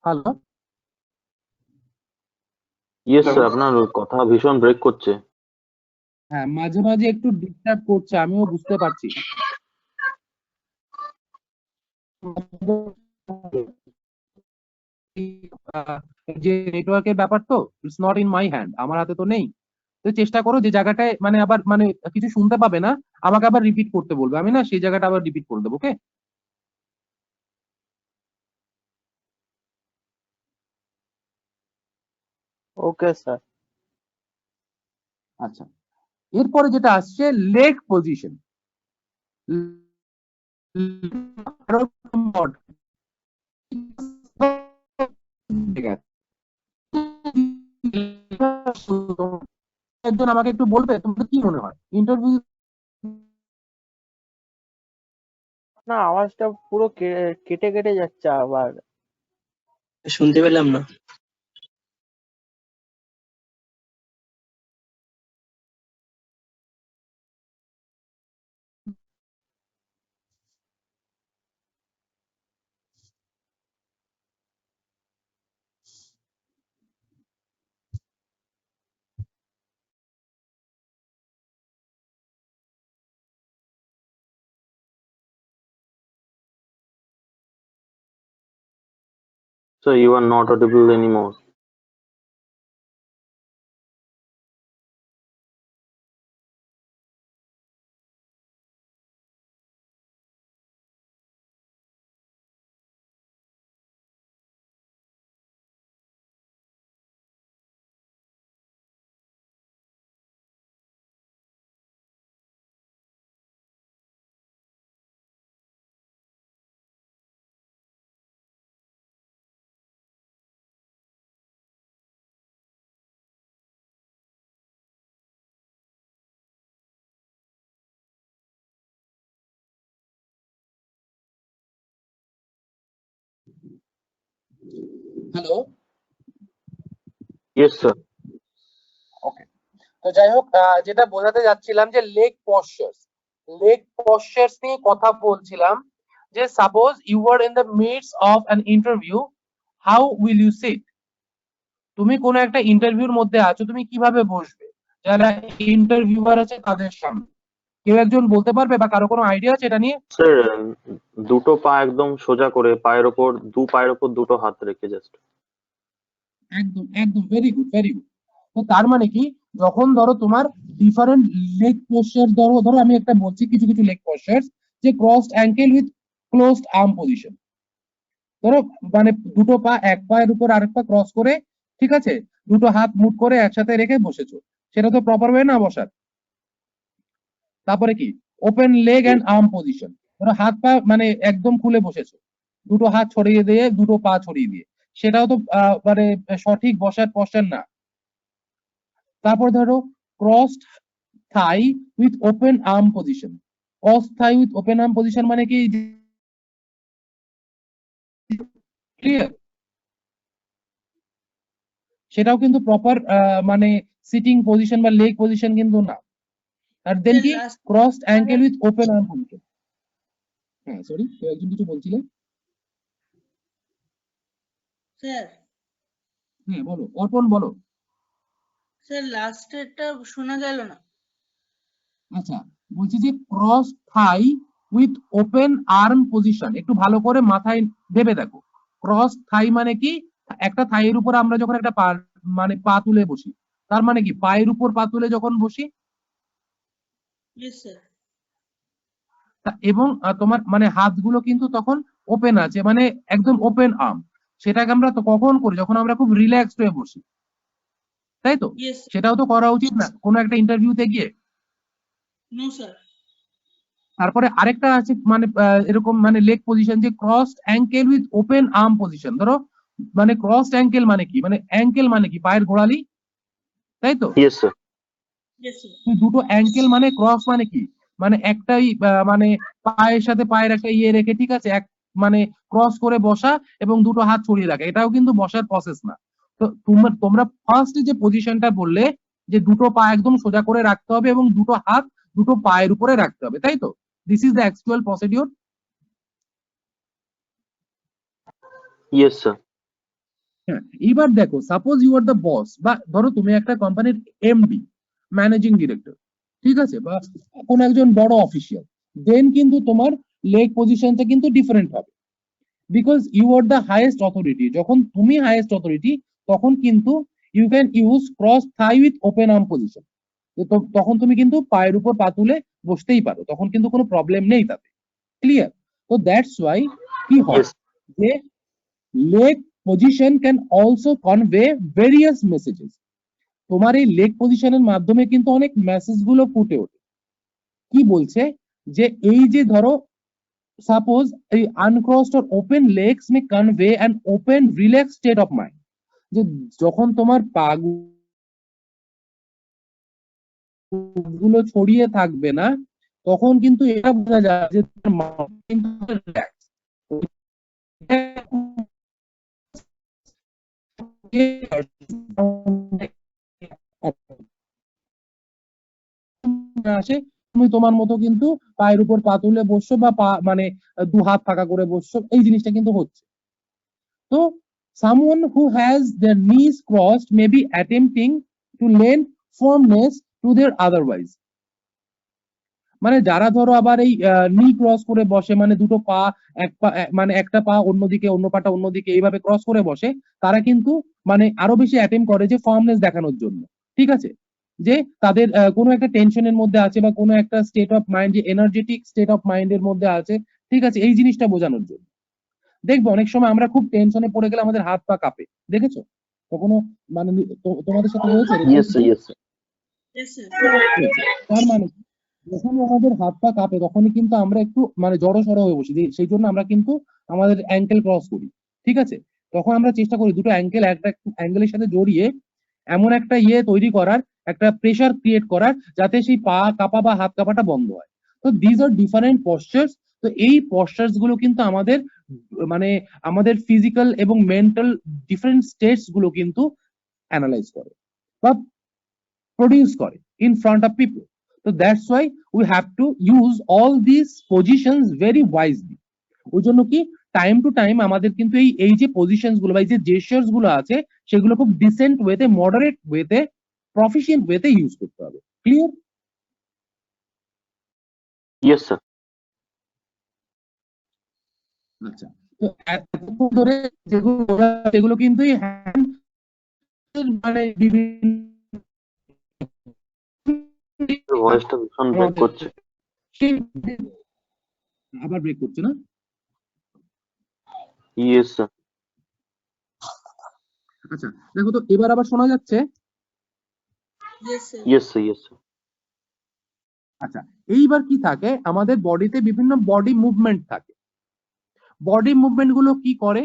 Hello, Yes, sir. আপনার কথা ভীষণ ব্রেক করছে। হ্যাঁ, মাঝে মাঝে একটু ডিস্টার্ব করছে, আমিও বুঝতে পারছি। যে নেটওয়ার্কের ব্যাপার তো, it's not in my hand, আমার হাতে তো নেই। তো চেষ্টা করো যে জায়গাটায় মানে আবার মানে কিছু শুনতে পাবে না, আমাকে আবার রিপিট করতে বলবে, আমি না সেই জায়গাটা আবার রিপিট করে দেবো, ওকে? Okay, sir. আচ্ছা, এরপরে যেটা আসছে লেগ পজিশন। একজন আমাকে একটু বলবে তোমার কি মনে হয় ইন্টারভিউ? না, আওয়াজটা পুরো কেটে কেটে যাচ্ছে আবার। শুনতে পেলাম না। So you are not audible anymore. Hello. Yes, sir. ওকে, তো যাই হোক যেটা বোঝাতে যাচ্ছিলাম যে লেগ পশ্চারস নিয়ে কথা বলছিলাম, যে suppose you are in the midst of an interview, how will you sit? তুমি কোনো একটা ইন্টারভিউর মধ্যে আছো, তুমি কিভাবে বসবে? যারা ইন্টারভিউয়ার আছে তাদের সামনে কেউ একজন বলতে পারবে বা কারো কোনো আইডিয়া আছে এটা নিয়ে? স্যার, দুটো পা একদম সোজা করে পায়ের ওপর দুটো হাত রেখে জাস্ট। একদম একদম, ভেরি গুড ভেরি গুড। তো তার মানে কি, যখন ধরো তোমার ডিফারেন্ট লেগ পোস্টার, ধরো ধরো আমি একটা বলছি কিছু কিছু লেগ পোস্টার, যে crossed ankle with closed arm position. ধরো মানে দুটো পা, এক পায়ের উপর আরেক পা ক্রস করে, ঠিক আছে, দুটো হাত মুট করে একসাথে রেখে বসেছো, সেটা তো প্রপার ওয়ে না বসার। তারপরে কি, open leg and arm position, ধরো হাত পা মানে একদম খুলে বসেছো, দুটো হাত ছড়িয়ে দিয়ে দুটো পা ছড়িয়ে দিয়ে, সেটাও তো মানে সঠিক বসার পশ্চার না। তারপর ধরো crossed thigh with open arm position. Cross thigh with open arm position মানে কি, ক্লিয়ার? সেটাও কিন্তু প্রপার মানে সিটিং পজিশন বা লেগ পজিশন কিন্তু না। আর দেন Sir, কি, last crossed ankle with open arm position. হ্যাঁ সরি, একজন কিছু বলছিলে? sir, হ্যাঁ বলো, অর্পণ বলো। sir, last এটা শোনা গেল না। আচ্ছা, বলছি যে cross thigh with open arm position, একটু ভালো করে মাথায় ভেবে দেখো। ক্রস থাই মানে কি, একটা থাইয়ের উপর আমরা যখন একটা পা মানে পা তুলে বসি, তার মানে কি পায়ের উপর পা তুলে যখন বসি, Yes, sir. এবং তোমার মানে হাতগুলো কিন্তু তখন ওপেন আছে, মানে একদম ওপেন আর্ম। সেটাকে আমরা তো কখন করি, যখন আমরা খুব রিল্যাক্সড হয়ে বসি, তাই তো? Yes, sir. সেটাও তো করা উচিত না কোনো একটা ইন্টারভিউতে গিয়ে? No, sir. তারপরে আরেকটা আছে মানে এরকম মানে লেগ পজিশন, যে crossed ankle with open arm position. ধরো মানে ক্রসড অ্যাঙ্কেল মানে কি, মানে অ্যাঙ্কেল মানে কি পায়ের গোড়ালি, তাই তো? Yes, sir. Yes, sir. দুটো অ্যাঙ্কেল মানে ক্রস মানে কি, মানে একটাই মানে পায়ের সাথে পায়ের একটা ইয়ে রেখে, ঠিক আছে, এক মানে ক্রস করে বসা এবং দুটো হাত ছড়িয়ে রাখা, এটাও কিন্তু বসার প্রসেস না। তো তোমরা ফার্স্ট যে পজিশনটা বললে, যে দুটো পা একদম সোজা করে রাখতে হবে এবং দুটো হাত দুটো পায়ের উপরে রাখতে হবে, তাই তো? This is the actual procedure. Yes, sir. হ্যাঁ, এবার দেখো, suppose you are the boss, বা ধরো তুমি একটা কোম্পানির এমডি, ম্যানেজিং ডিরেক্টর, ঠিক আছে, বা কোন একজন বড় অফিসিয়াল, দেন কিন্তু তোমার লেগ পজিশনটা কিন্তু ডিফারেন্ট হবে, because you are the highest authority. যখন তুমি হাইয়েস্ট অথরিটি, তখন কিন্তু you can use cross thigh with open arm position. তখন তুমি কিন্তু পায়ের উপর পা তুলে বসতেই পারো, তখন কিন্তু কোনো প্রবলেম নেই তাতে, ক্লিয়ার? তো দ্যাটস ওয়াই কি হয়, Yes. যে leg position can also convey various messages. তোমার এই লেগ পজিশনের মাধ্যমে কিন্তু অনেক মেসেজ গুলো ফুটে ওঠে। কি বলছে, যে এই যে ধরো সাপোজ এই uncrossed or open legs may convey an open relaxed state of mind, যে যখন তোমার পা গুলো ছড়িয়ে থাকবে না, তখন কিন্তু এটা বোঝা যায় যে তোমার মাউথ কিন্তু relax। আসে, তুমি তোমার মতো কিন্তু পায়ের উপর পা তুলে বসছো বা পা মানে দু হাত ফাঁকা করে বসছো, এই জিনিসটা কিন্তু হচ্ছে। তো someone who has their knees crossed may be attempting to lend firmness to their otherwise। মানে যারা ধরো আবার এই নি ক্রস করে বসে, মানে দুটো পা মানে একটা পা অন্যদিকে অন্য পাটা অন্যদিকে এইভাবে ক্রস করে বসে, তারা কিন্তু মানে আরো বেশি অ্যাটেম্প করে যে ফার্মনেস দেখানোর জন্য, ঠিক আছে, যে তাদের কোনো একটা টেনশনের মধ্যে আছে বা কোনো একটা স্টেট অফ মাইন্ড, যে এনার্জেটিক স্টেট অফ মাইন্ডের মধ্যে আছে, ঠিক আছে, এই জিনিসটা বোঝানোর জন্য। দেখবো অনেক সময় আমরা খুব টেনশনে পড়ে গেলে আমাদের হাত পা কাঁপে, দেখেছো কখনো? মানে তোমাদের সাথে হয়েছে এরকম ইয়েস কিছু? Sir, yes sir. Yes, sir. তার মানে যখন আমাদের হাত পা কাঁপে তখনই কিন্তু আমরা একটু মানে জড়ো সড়ো হয়ে বসি, সেই জন্য আমরা কিন্তু আমাদের অ্যাঙ্কেল ক্রস করি, ঠিক আছে। তখন আমরা চেষ্টা করি দুটো অ্যাঙ্কেল একটা অ্যাঙ্গেলের সাথে জড়িয়ে এমন একটা ইয়ে তৈরি করার, একটা প্রেসার ক্রিয়েট করার, যাতে সেই পা কাঁপা বা হাত কাঁপাটা বন্ধ হয়। তো দিজ আর ডিফারেন্ট পশ্চার্স। তো এই পশ্চার্স গুলো কিন্তু আমাদের মানে আমাদের ফিজিক্যাল এবং মেন্টাল ডিফারেন্ট স্টেটস গুলো কিন্তু অ্যানালাইজ করে বা প্রডিউস করে in front of people. So that's why we have to use all these positions very wisely। ওই জন্য কি টাইম টু টাইম আমাদের কিন্তু এই যে পজিশনস গুলো বা এই যে জেস্টার্স গুলো আছে, সেগুলো খুব ডিসেন্ট ওয়েতে, মডারেট ওয়েতে, প্রফিশিয়েন্ট ওয়েতে ইউজ করতে হবে। ক্লিয়ার? Yes sir. আচ্ছা, তো এতক্ষণ ধরে যেগুলো সেগুলো কিন্তু এই hand মানে বিভিন্ন ভয়েসটা ভীষণ ব্রেক করছে। আবার ব্রেক করছে না? Yes sir. আচ্ছা দেখো তো এবার আবার শোনা যাচ্ছে? Yes, sir. Yes sir, yes sir. আচ্ছা, এইবার কি থাকে, আমাদের বডিতে বিভিন্ন বডি মুভমেন্ট থাকে। বডি মুভমেন্ট গুলো কি করে?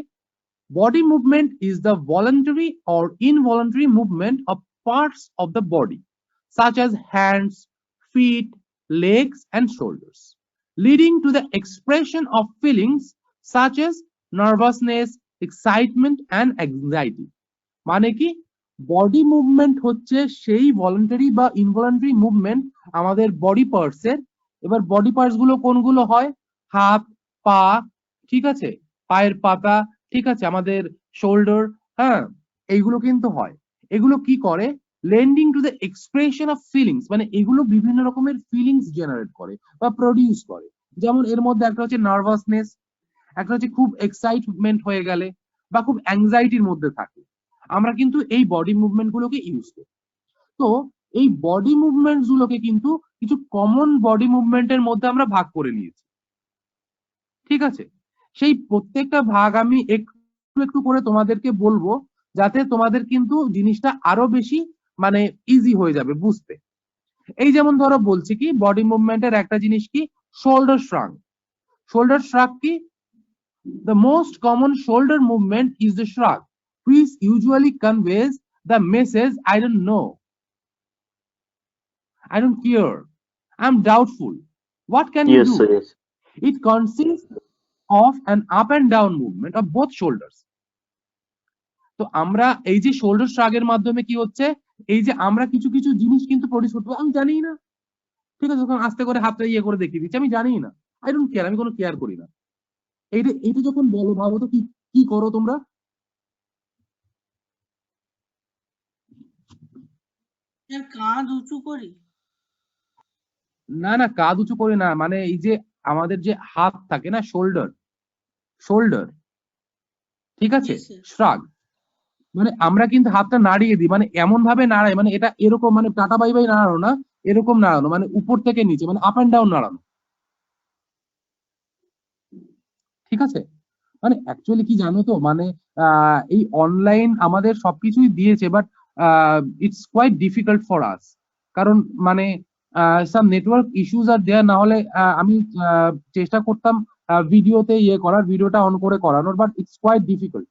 Body movement is the voluntary or involuntary movement of parts of the body such as hands, feet, legs and shoulders, leading to the expression of feelings such as nervousness, excitement and anxiety। মানে কি, বডি মুভমেন্ট হচ্ছে সেই ভলান্টারি বা ইনভলান্টারি মুভমেন্ট আমাদের বডি পার্টস এর। এবার বডি পার্টস গুলো কোনগুলো হয়? হাত, পা, ঠিক আছে, পায়ের পাতা, ঠিক আছে, আমাদের শোল্ডার, হ্যাঁ, এইগুলো কিন্তু হয়। এগুলো কি করে? Lending to the expression of feelings, মানে এগুলো বিভিন্ন রকমের ফিলিংস জেনারেট করে বা প্রডিউস করে। যেমন এর মধ্যে একটা হচ্ছে নার্ভাসনেস, একটা হচ্ছে খুব এক্সাইটমেন্ট হয়ে গেলে বা খুব অ্যাংজাইটির মধ্যে থাকে, আমরা কিন্তু এই বডি মুভমেন্ট গুলোকে ইউজ করি। তো এই বডি মুভমেন্ট গুলোকে কিন্তু কিছু কমন বডি মুভমেন্টের মধ্যে আমরা ভাগ করে নিয়েছি, ঠিক আছে। সেই প্রত্যেকটা ভাগ আমি একটু একটু করে তোমাদেরকে বলবো, যাতে তোমাদের কিন্তু জিনিসটা আরো বেশি মানে ইজি হয়ে যাবে বুঝতে। এই যেমন ধরো বলছি কি, বডি মুভমেন্টের একটা জিনিস কি, শোল্ডার শ্রাগ। শোল্ডার শ্রাগ কি? The most common shoulder movement is the shrug, which usually conveys the message I don't know, I don't care, I'm doubtful, what can you yes do? Sir, yes. It consists of an up and down movement of both shoulders। তো আমরা এই যে শোল্ডার শ্রাগের মাধ্যমে কি হচ্ছে, এই যে আমরা কিছু কিছু জিনিস কিন্তু প্রডিউস করতে পারি, আমি জানি না, ঠিক আছে, যখন আস্তে করে হাতটা ইয়ে করে দেখিয়ে দিচ্ছি, আমি জানি না, আই ডোন্ট কেয়ার, আমি কোনো কেয়ার করি না। এইটা এইটা যখন বলো, ভাবো তো কি কি করো তোমরা? স্যার কাঁধ উঁচু করি। না না, কাঁধ উঁচু করি না, মানে এই যে আমাদের যে হাত থাকে না, শোল্ডার, শোল্ডার, ঠিক আছে, Yes, sir. শ্রাগ, মানে আমরা কিন্তু হাতটা নাড়িয়ে দিই, মানে এমন ভাবে নাড়াই, মানে এটা এরকম, মানে টাটা বাই বাই নাড়ানো না, এরকম নাড়ানো, মানে উপর থেকে নিচে, মানে আপ এন্ড ডাউন নাড়ানো, ঠিক আছে। মানে অ্যাকচুয়ালি কি জানো তো, মানে এই অনলাইন আমাদের সবকিছুই দিয়েছে, but it's quite difficult for us, কারণ মানে সাম নেটওয়ার্ক ইস্যুস আর দেয়ার, না হলে আমি চেষ্টা করতাম ভিডিওতে ইয়ে করার, ভিডিওটা অন করে করানোর, but it's quite difficult.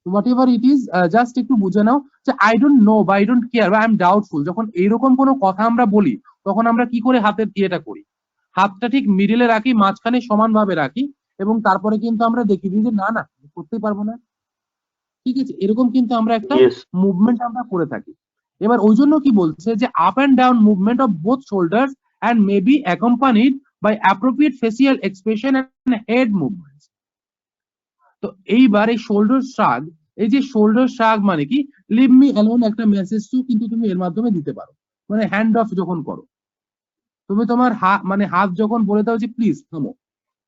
Whatever it is, just একটু বুঝে নাও যে আই ডোন্ট নো বা আই ডোন্ট কেয়ার বা আই এম ডাউটফুল। যখন এইরকম কোনো কথা আমরা বলি তখন আমরা কি করে হাতের ইয়েটা করি, হাতটা ঠিক মিডিলে রাখি, মাঝখানে সমানভাবে রাখি, এবং তারপরে কিন্তু আমরা দেখি দিই যে না না করতেই পারবো না। ঠিক আছে, এরকম কিন্তু আমরা একটা ইয়েস মুভমেন্ট আমরা করে থাকি। এবার ওই জন্য কি বলছে যে up and down movement of both shoulders and may be accompanied by appropriate facial expression and head movements. তো এইবার এই শোল্ডার শ্রাগ, এই যে শোল্ডার শ্রাগ মানে কি, লিভ মি অ্যালোন একটা মেসেজ কিন্তু তুমি এর মাধ্যমে দিতে পারো। মানে হ্যান্ড অফ যখন করো, তুমি তোমার মানে হাত যখন বলে দাও যে প্লিজ থামো,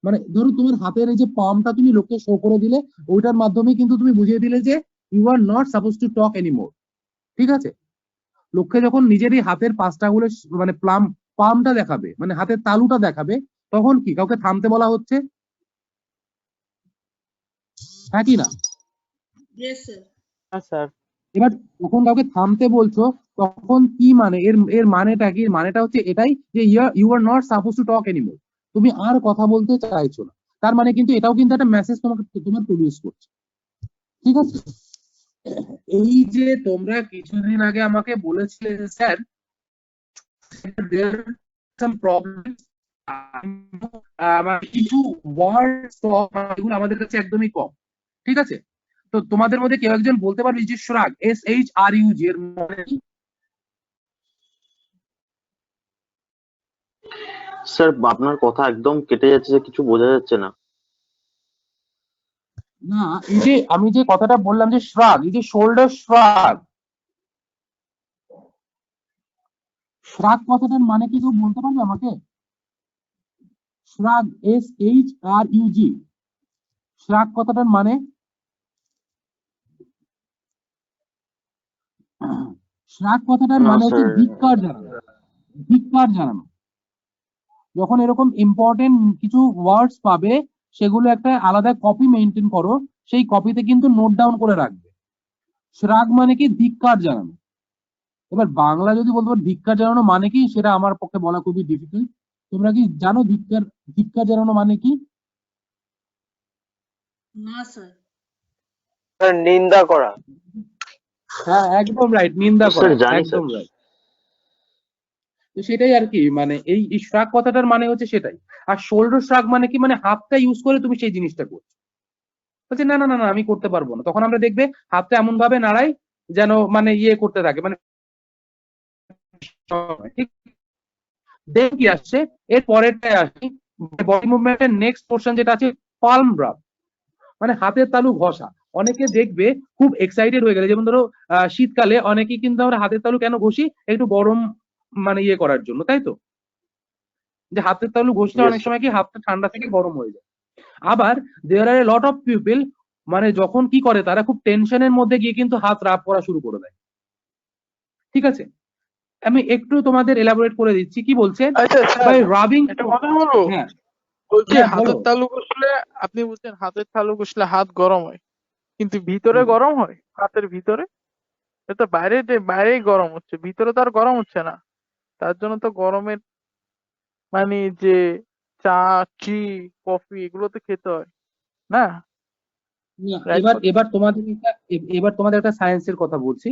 মানে ধরো তোমার হাতের এই যে পামটা তুমি লোককে শো করে দিলে, ওইটার মাধ্যমে কিন্তু তুমি বুঝিয়ে দিলে যে you are not suppose to talk anymore. ঠিক আছে, লোককে যখন নিজের এই হাতের পাঁচটা গুলো মানে পামটা দেখাবে, মানে হাতের তালুটা দেখাবে, তখন কি কাউকে থামতে বলা হচ্ছে, হ্যাঁ কি না? Yes, sir. হ্যাঁ স্যার। এবার যখন কাউকে থামতে বলছো তখন কি মানে এর এর মানেটা কি? মানেটা হচ্ছে এটাই যে you are not suppose to talk anymore, তুমি আর কথা বলতে চাইছো না। তার মানে কিন্তু এটাও কিন্তু একটা মেসেজ তোমাকে তোমার প্রডিউস করছে। ঠিক আছে, এই যে তোমরা কিছুদিন আগে আমাকে বলেছিলে যে স্যার some problems, কিছু ওয়ার্ড এগুলো আমাদের কাছে একদমই কম। ঠিক আছে, তো তোমাদের মধ্যে কেউ একজন বলতে পারবে যে শ্রাগ SHRUG এর মানে কি? স্যার আপনার কথা একদম কেটে যাচ্ছে, যে কিছু বোঝা যাচ্ছে না। না, এই যে আমি যে কথাটা বললাম যে শ্রাগ, এই যে শোল্ডার শ্রাগ, শ্রাগ কথাটার মানে কি কেউ বলতে পারবে আমাকে? শ্রাগ SHRUG, শ্রাগ কথাটার মানে? শ্রাগ কথাটার না মানে হচ্ছে স্যার, ধিক্কার জানানো, ধিক্কার জানানো। যখন এরকম ইম্পর্টেন্ট কিছু ওয়ার্ডস পাবে সেগুলো একটা আলাদা কপি মেনটেন করো, সেই কপিতে কিন্তু নোট ডাউন করে রাখবে। শ্রাগ মানে কি ধিক্কার জানানো। এবার বাংলা যদি বলতে পারো ধিক্কার জানানো মানে কি, সেটা আমার পক্ষে বলা খুবই ডিফিকাল্ট। তোমরা কি জানো ধিক্কার ধিক্কার জানানো মানে কি? না, sir. স্যার নিন্দা করা। হ্যাঁ একদম রাইট, নিন্দা স্যার করা, জানি একদম স্যার। রাইট। তো সেটাই আর কি, মানে এই শ্রাগ কথাটার মানে হচ্ছে সেটাই। আর শোল্ডার শ্রাগ মানে কি, মানে হাতটা ইউজ করে তুমি সেই জিনিসটা করছো। বলছে না না না না আমি করতে পারবো না, তখন আমরা দেখবে হাতটা এমন ভাবে নাড়াই যেন মানে ইয়ে করতে থাকে, মানে ঠিক। দেন কি আসছে এর পরেরটায় আসি, বডি মুভমেন্টের নেক্সট পোর্শন যেটা আছে পালম রাব, মানে হাতের তালু ঘষা। অনেকে দেখবে খুব এক্সাইটেড হয়ে গেলে, যেমন ধরো শীতকালে অনেকেই কিন্তু আমরা হাতের তালু কেন ঘষি, একটু গরম মানে ইয়ে করার জন্য, তাই তো? যে হাতের তালু ঘষলে Yes, অনেক sir. সময় কি হাতটা ঠান্ডা থেকে গরম হয়ে যায়। আবার দেয়ার are A lot of people, মানে যখন কি করে তারা খুব টেনশনের মধ্যে গিয়ে কিন্তু হাত রাব করা শুরু করে দেয়। ঠিক আছে, আমি একটু তোমাদের এলাবোরেট করে দিচ্ছি কি বলছে আচ্ছা স্যার, বাই রাবিং। একটা কথা বলবো। হ্যাঁ বলছি হ্যাঁ হাতের বলো। তালু ঘষলে, আপনি বলছেন হাতের তালু ঘষলে হাত গরম হয়, কিন্তু ভিতরে হুম। গরম হয়? হাতের ভিতরে এটা বাইরে, বাইরেই গরম হচ্ছে, ভিতরে তো আর গরম হচ্ছে না। তার জন্য তো গরমের মানে যে চা, কফি এগুলো তো খেতে হয় না? না, রাইট এবার কথা। এবার তোমাদের এবার তোমাদের একটা সায়েন্সের কথা বলছি।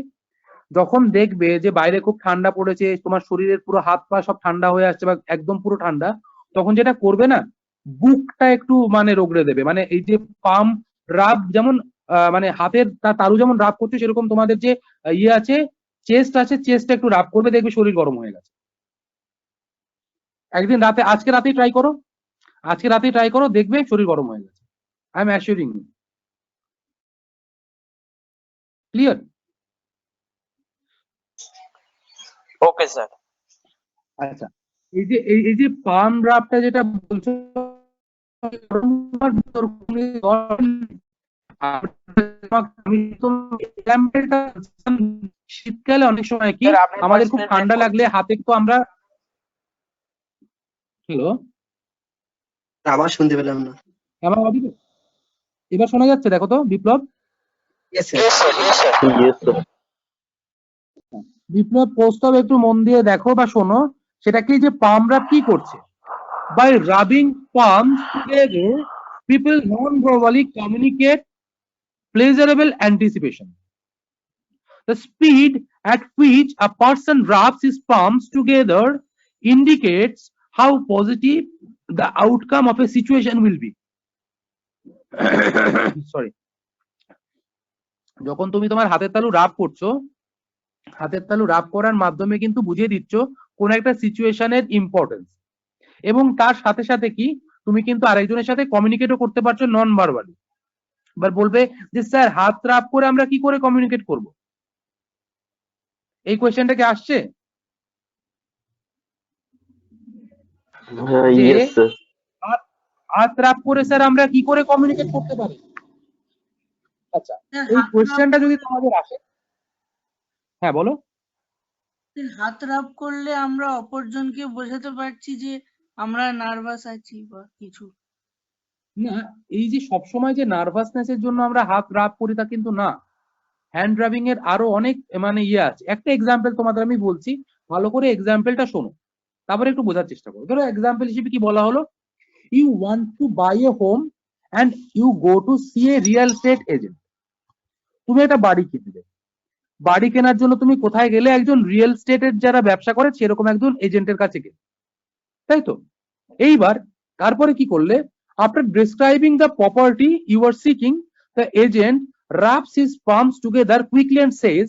যখন দেখবে যে বাইরে খুব ঠান্ডা পড়েছে, তোমার শরীরের পুরো হাত পা সব ঠান্ডা হয়ে আসছে বা একদম পুরো ঠান্ডা, তখন যেটা করবে না, বুকটা একটু মানে রগড়ে দেবে। মানে এই যে পাম রাব, যেমন মানে হাতের তালু যেমন রাব করছে, সেরকম তোমাদের যে ইয়ে আছে, চেস্ট আছে, চেস্টটা একটু রাব করবে, দেখবে শরীর গরম হয়ে গেছে। একদিন রাতে, আজকে রাতেই ট্রাই করো, আজকে রাতেই ট্রাই করো, দেখবে শরীর গরম হয়ে গেছে। I am assuring you. Clear? Okay sir. আচ্ছা, এই যে পাম রাবটা যেটা বলছো, শীতকালে অনেক সময় কি স্যার, আপনি আমাদের ভয়েস খুব ব্রেক ঠান্ডা করছেন। লাগলে হাতে তো আমরা, হ্যালো আবার শুনতে পেলাম না। আমার audible? এবার শোনা যাচ্ছে? দেখো তো বিপ্লব। Yes, sir. Yes sir, yes sir. Yes, sir. বিপ্লব প্রস্তাব একটু মন দিয়ে দেখো বা শোনো, সেটা কি যে পাম রাব কি করছে, by rubbing palms together people non verbally communicate pleasurable anticipation. The speed at which a person rubs his palms together indicates how positive the outcome of a situation will be. Sorry. যখন তুমি তোমার হাতের তালু রাব করছো, হাতের তালু রাব করার মাধ্যমে কিন্তু বুঝিয়ে দিচ্ছ কোন একটা সিচুয়েশনের ইম্পর্টেন্স, এবং তার সাথে সাথে কি তুমি কিন্তু আরেকজনের সাথে কমিউনিকেটও করতে পারছো নন ভার্বালি। এবার বলবে যে স্যার হাত রাব করে আমরা কি করে কমিউনিকেট করব? এই কোয়েশ্চেনটা কি আসছে? যে ইয়েস স্যার। হাত রাব করে স্যার আমরা কি করে কমিউনিকেট করতে পারি? আচ্ছা, এই কোয়েশ্চেনটা যদি তোমাদের আসে, হ্যাঁ বলো। হাত রাব করলে আমরা অপরজনকে বোঝাতে পারছি যে আমরা নার্ভাস আছি বা কিছু? না, এই যে সবসময় যে নার্ভাসনেসের জন্য আমরা হাত রাব করি তা কিন্তু না। হ্যান্ড রাবিং এর আরো অনেক মানে ইয়ে আছে। একটা এক্সাম্পল তোমাদের আমি বলছি, ভালো করে এক্সাম্পলটা শোনো, তারপরে একটু বোঝার চেষ্টা করো। ধরো এক্সাম্পল হিসেবে কি বলা হলো, you want to buy a home and you go to see a real estate agent. তুমি একটা বাড়ি কিনবে, বাড়ি কেনার জন্য তুমি কোথায় গেলে? একজন রিয়েল এস্টেটের যারা ব্যবসা করে সেরকম একজন এজেন্টের কাছে গেলে, তাই তো? এইবার তারপরে কি করলে, after describing the property you are seeking, the agent rubs his palms together quickly and says,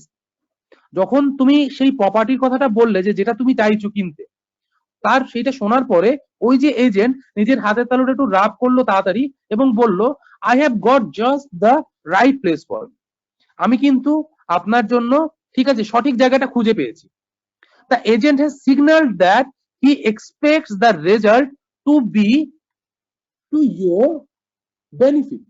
যখন তুমি সেই প্রপার্টির কথাটা বললে যে যেটা তুমি চাইছো কিনতে, তার সেইটা শোনার পরে ওই যে এজেন্ট নিজের হাতের তালুটা একটু রাব করলো তাড়াতাড়ি এবং বলল, I have got just the right place for, আমি কিন্তু আপনার জন্য ঠিক আছে সঠিক জায়গাটা খুঁজে পেয়েছি। The agent has signaled that he expects the result to be to your benefit.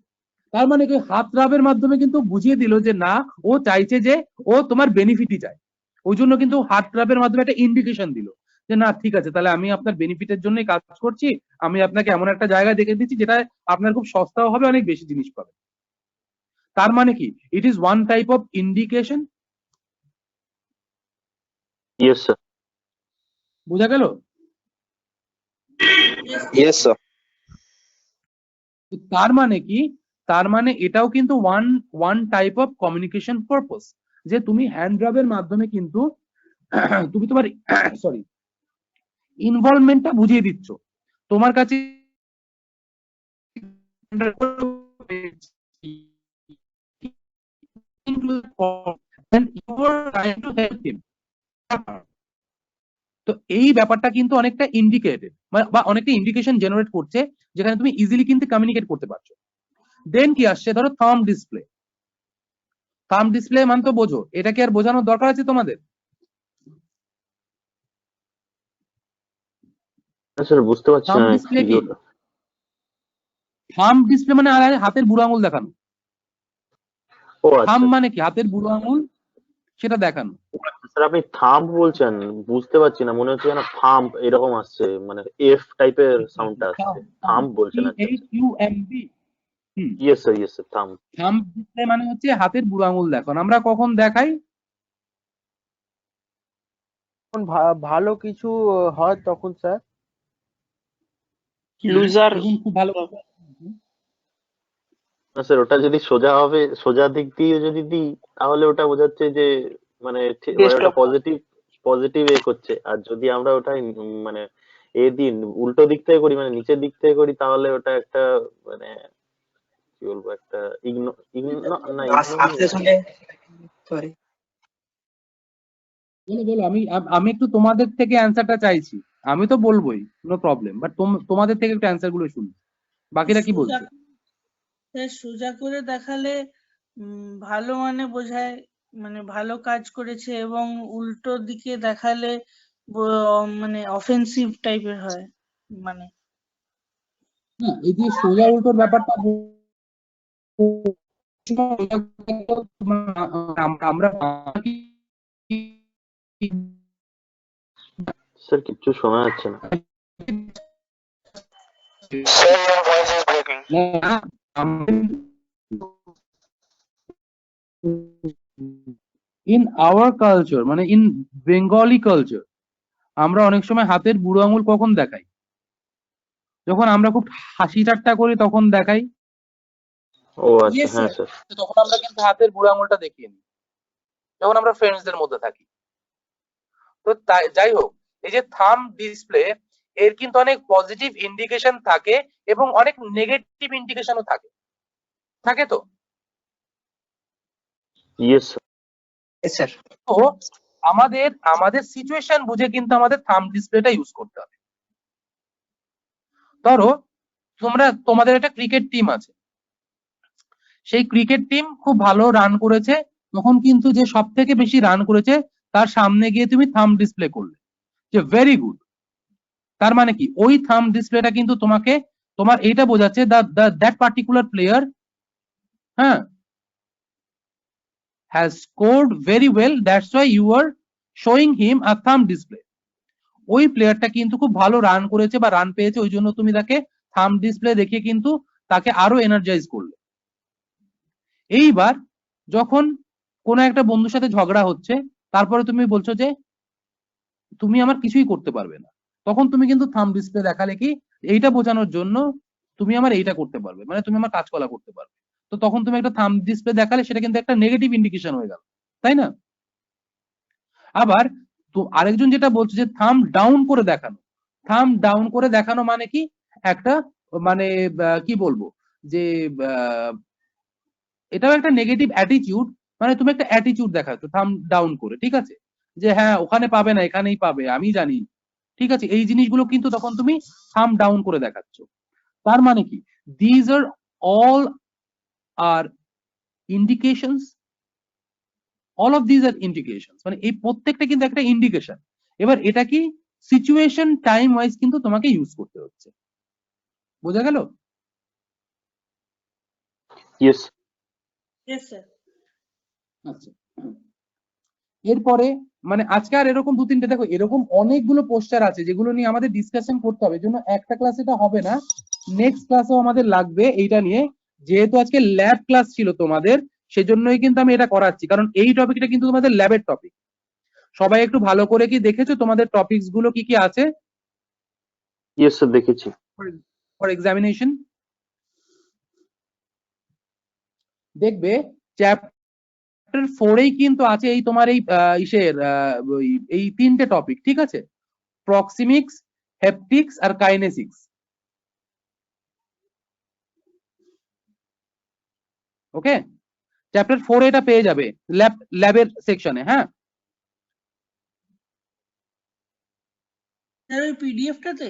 তার মানে কি হাত রাবের মাধ্যমে কিন্তু বুঝিয়ে দিল যে না, ও চাইছে যে ও তোমার বেনিফিটই চায়, ওই জন্য কিন্তু হাত রাবের মাধ্যমে একটা ইন্ডিকেশন দিল যে না ঠিক আছে, তাহলে আমি আপনার বেনিফিটের জন্যই কাজ করছি, আমি আপনাকে এমন একটা জায়গা দেখে দিচ্ছি যেটা আপনার খুব সস্তাও হবে, অনেক বেশি জিনিস পাবে। তার মানে কি it is one type of indication. Yes sir. বোঝা গেল? Yes, sir. তার মানে কি, তার মানে এটাও কিন্তু one type of communication purpose, যে তুমি হ্যান্ড রাবের মাধ্যমে কিন্তু তুমি তোমার সরি ইনভলভমেন্টটা বুঝিয়ে দিচ্ছ। তোমার কাছে তো এই ব্যাপারটা কিন্তু অনেকটা ইন্ডিকেটেড বা অনেকটা ইন্ডিকেশন জেনারেট করছে, যেখানে তুমি ইজিলি কিন্তু কমিউনিকেট করতে পারছো। দেন কি আসছে, ধরো থাম্ব ডিসপ্লে। থাম্ব ডিসপ্লে মানে তো বোঝো, এটা কি আর বোঝানোর দরকার আছে তোমাদের? স্যার বুঝতে পারছি থাম্ব না ডিসপ্লে কি কি? ওটা। থাম্ব ডিসপ্লে মানে আর হাতের বুড়ো আঙুল দেখানো। ও আচ্ছা থাম্ব মানে কি? হাতের বুড়ো আঙুল, সেটা দেখানো। স্যার, আপনি থাম্ব বলছেন, বুঝতে পারছি না, মনে হচ্ছে যেন থাম্ব এরকম আসছে, মানে এফ টাইপের সাউন্ডটা আসছে। থাম্ব বলছেন? আচ্ছা THUMB। Yes sir, yes sir, thumb. Thumb display মানে হচ্ছে হাতের বুড়ো আঙুল দেখানো। আমরা কখন দেখাই? যখন ভালো কিছু হয় তখন স্যার। লুজার দেখুন খুব ভালো। না স্যার, ওটা যদি সোজা হবে, সোজা দিক দিয়ে যদি দিই, তাহলে ওটা বোঝাচ্ছে যে মানে Best ওটা of- পজিটিভ পজিটিভ এ করছে। আর যদি আমরা ওটা মানে এ দিন উল্টো দিক থেকে করি, মানে নিচের দিক থেকে করি, তাহলে ওটা একটা মানে কি বলবো, একটা না সরি বলো বলো, আমি একটু তোমাদের থেকে অ্যান্সারটা চাইছি। আমি তো বলবোই, নো প্রবলেম, বাট তোমাদের থেকে একটু অ্যান্সার গুলো শুনি, বাকিরা কি বলছে। সোজা করে দেখালে ভালো মানে বোঝায়, মানে ভালো কাজ করেছে, এবং উল্টো দিকে দেখালে মানে অফেন্সিভ টাইপের হয় মানে। না, এই যে সোজা উল্টোর ব্যাপারটা আমরা স্যার কিচ্ছু শোনা যাচ্ছে না। Sir, your voice is breaking. In our culture, মানে ইন বেঙ্গলি কালচার, আমরা অনেক সময় হাতের বুড়ো আঙুল কখন দেখাই? যখন আমরা খুব হাসি ঠাট্টা করি তখন দেখাই। ও আচ্ছা, Yes, হ্যাঁ sir. স্যার। তখন আমরা কিন্তু হাতের বুড়ো আঙুলটা দেখিয়ে নিই যখন আমরা ফ্রেন্ডসদের মধ্যে থাকি। তো যাই হোক, এই যে থাম ডিসপ্লে এর কিন্তু অনেক পজিটিভ ইন্ডিকেশন থাকে এবং অনেক নেগেটিভ ইন্ডিকেশনও থাকে, থাকে তো। Yes sir. Yes, sir. তো আমাদের আমাদের সিচুয়েশন বুঝে কিন্তু আমাদের থাম ডিসপ্লেটা ইউজ করতে হবে। ধরো তোমাদের একটা ক্রিকেট টিম আছে, সেই ক্রিকেট টিম খুব ভালো রান করেছে, তখন কিন্তু যে সব থেকে বেশি রান করেছে তার সামনে গিয়ে তুমি থাম ডিসপ্লে করলে যে ভেরি গুড। তার মানে কি ওই থাম ডিসপ্লেটা কিন্তু তোমাকে তোমার এইটা বোঝাচ্ছে দ্যাট পার্টিকুলার প্লেয়ার হ্যাঁ has scored very well, that's why you are showing him a thumb display. ওই প্লেয়ারটা কিন্তু খুব ভালো রান করেছে বা রান পেয়েছে, ওই জন্য তুমি তাকে থাম ডিসপ্লে দেখিয়ে কিন্তু তাকে আরো এনার্জাইজ করলে। এইবার যখন কোনো একটা বন্ধুর সাথে ঝগড়া হচ্ছে, তারপরে তুমি বলছো যে তুমি আমার কিছুই করতে পারবে না, তখন তুমি কিন্তু থাম ডিসপ্লে দেখালে কি এইটা বোঝানোর জন্য তুমি আমার এইটা করতে পারবে, মানে তুমি আমার কাজকলা করতে পারবে। তো তখন তুমি একটা থাম ডিসপ্লে দেখালে সেটা কিন্তু একটা নেগেটিভ ইন্ডিকেশন হয়ে গেল, তাই না? আবার তো আরেকজন যেটা বলছে যে থাম ডাউন করে দেখানো, থাম ডাউন করে দেখানো মানে কি একটা মানে কি বলবো যে এটাও একটা নেগেটিভ অ্যাটিটিউড, মানে তুমি একটা অ্যাটিটিউড দেখাচ্ছ থাম ডাউন করে, ঠিক আছে, যে হ্যাঁ ওখানে পাবে না এখানেই পাবে আমি জানি, ঠিক আছে, এই জিনিসগুলো কিন্তু তখন তুমি থাম ডাউন করে দেখাচ্ছ। তার মানে কি these are all are indications, all of these are indications, মানে এই প্রত্যেকটা কিন্তু একটা ইন্ডিকেশন। এবার এটা কি সিচুয়েশন টাইম ওয়াইজ কিন্তু তোমাকে ইউজ করতে হচ্ছে, বোঝা গেল? ইয়েস। Yes, sir. আচ্ছা, এরপরে মানে আজকে আর এরকম দু তিনটে দেখো এরকম অনেকগুলো পোস্টার আছে যেগুলো নিয়ে আমাদের ডিসকাশন করতে হবে, জন্য একটা ক্লাস এটা হবে না, নেক্সট ক্লাসেও আমাদের লাগবে এইটা নিয়ে। যেহেতু আজকে ল্যাব ক্লাস ছিল তোমাদের, সেজন্যই কিন্তু আমি এটা করাচ্ছি, কারণ এই টপিকটা কিন্তু তোমাদের ল্যাবের টপিক। সবাই একটু ভালো করে কি দেখেছো তোমাদের টপিকস গুলো কি কি আছে ইয়েস স্যার, দেখেছি। For examination? দেখবে চ্যাপ্টার 4-এই কিন্তু আছে এই তোমার এই ইসের এই তিনটে টপিক, ঠিক আছে, প্রক্সিমিক্স, হেপটিক্স আর কাইনেসিক্স। ওকে, চ্যাপ্টার 4 এটা পেয়ে যাবে ল্যাবের সেকশনে। হ্যাঁ স্যার ওই পিডিএফ টাতে?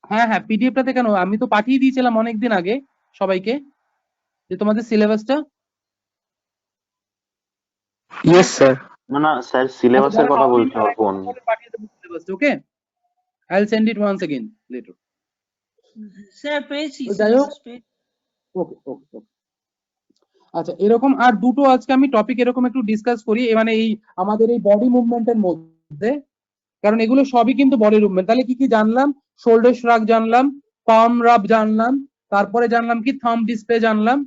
হ্যাঁ হ্যাঁ পিডিএফটাতে কেন, আমি তো পাঠিয়ে দিয়েছিলাম অনেকদিন আগে সবাইকে যে তোমাদের সিলেবাসটা। Yes, sir. না না স্যার, সিলেবাসের কথা বলছি অর্পণ। পাঠিয়ে দেবো সিলেবাসটা, okay, I will send it once again later. Sir পেয়েছি, তো যাই হোক, syllabus পেয়েছি। ওকে ওকে ওকে। আচ্ছা, এরকম আর দুটো আজকে আমি টপিক এরকম একটু ডিসকাস করি, মানে এই আমাদের এই বডি মুভমেন্টের মধ্যে, কারণ এগুলো সবই কিন্তু বডি মুভমেন্ট। তাহলে কি কি জানলাম? শোল্ডার শ্রাগ জানলাম, পাম রাব জানলাম, তারপরে জানলাম কি থাম ডিসপ্লে জানলাম।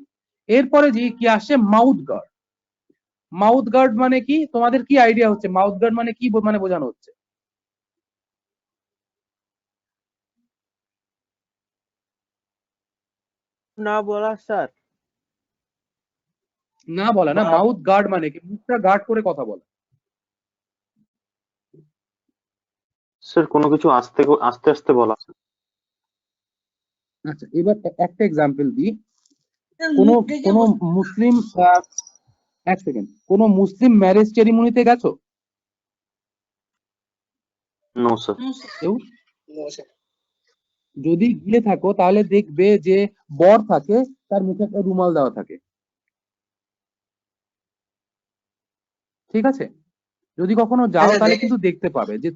এরপরে যে কি আসে মাউথ গার্ড। মাউথ গার্ড মানে কি তোমাদের কি আইডিয়া হচ্ছে? মাউথ গার্ড মানে কি মানে বোঝানো হচ্ছে? না বলা স্যার। না বলা না, মাউথ গার্ড মানে কি মুখটা গার্ড করে কথা বলা। স্যার কোনো কিছু আস্তে আস্তে আস্তে বলা। আচ্ছা, এবার একটা এক্সাম্পল দিই। স্যার, কোন মুখ ঢেকে কোন বলুন। মুসলিম এক সেকেন্ড, কোন মুসলিম ম্যারেজ সেরিমনিতে গেছো? No sir. No, sir. কেউ? No, sir. যদি গিয়ে থাকো তাহলে দেখবে যে বর থাকে তার মুখে একটা রুমাল দেওয়া থাকে, ঠিক আছে? যদি কখনো যাও হ্যাঁ, তাহলে দেখে- কিন্তু দেখতে পাবে যে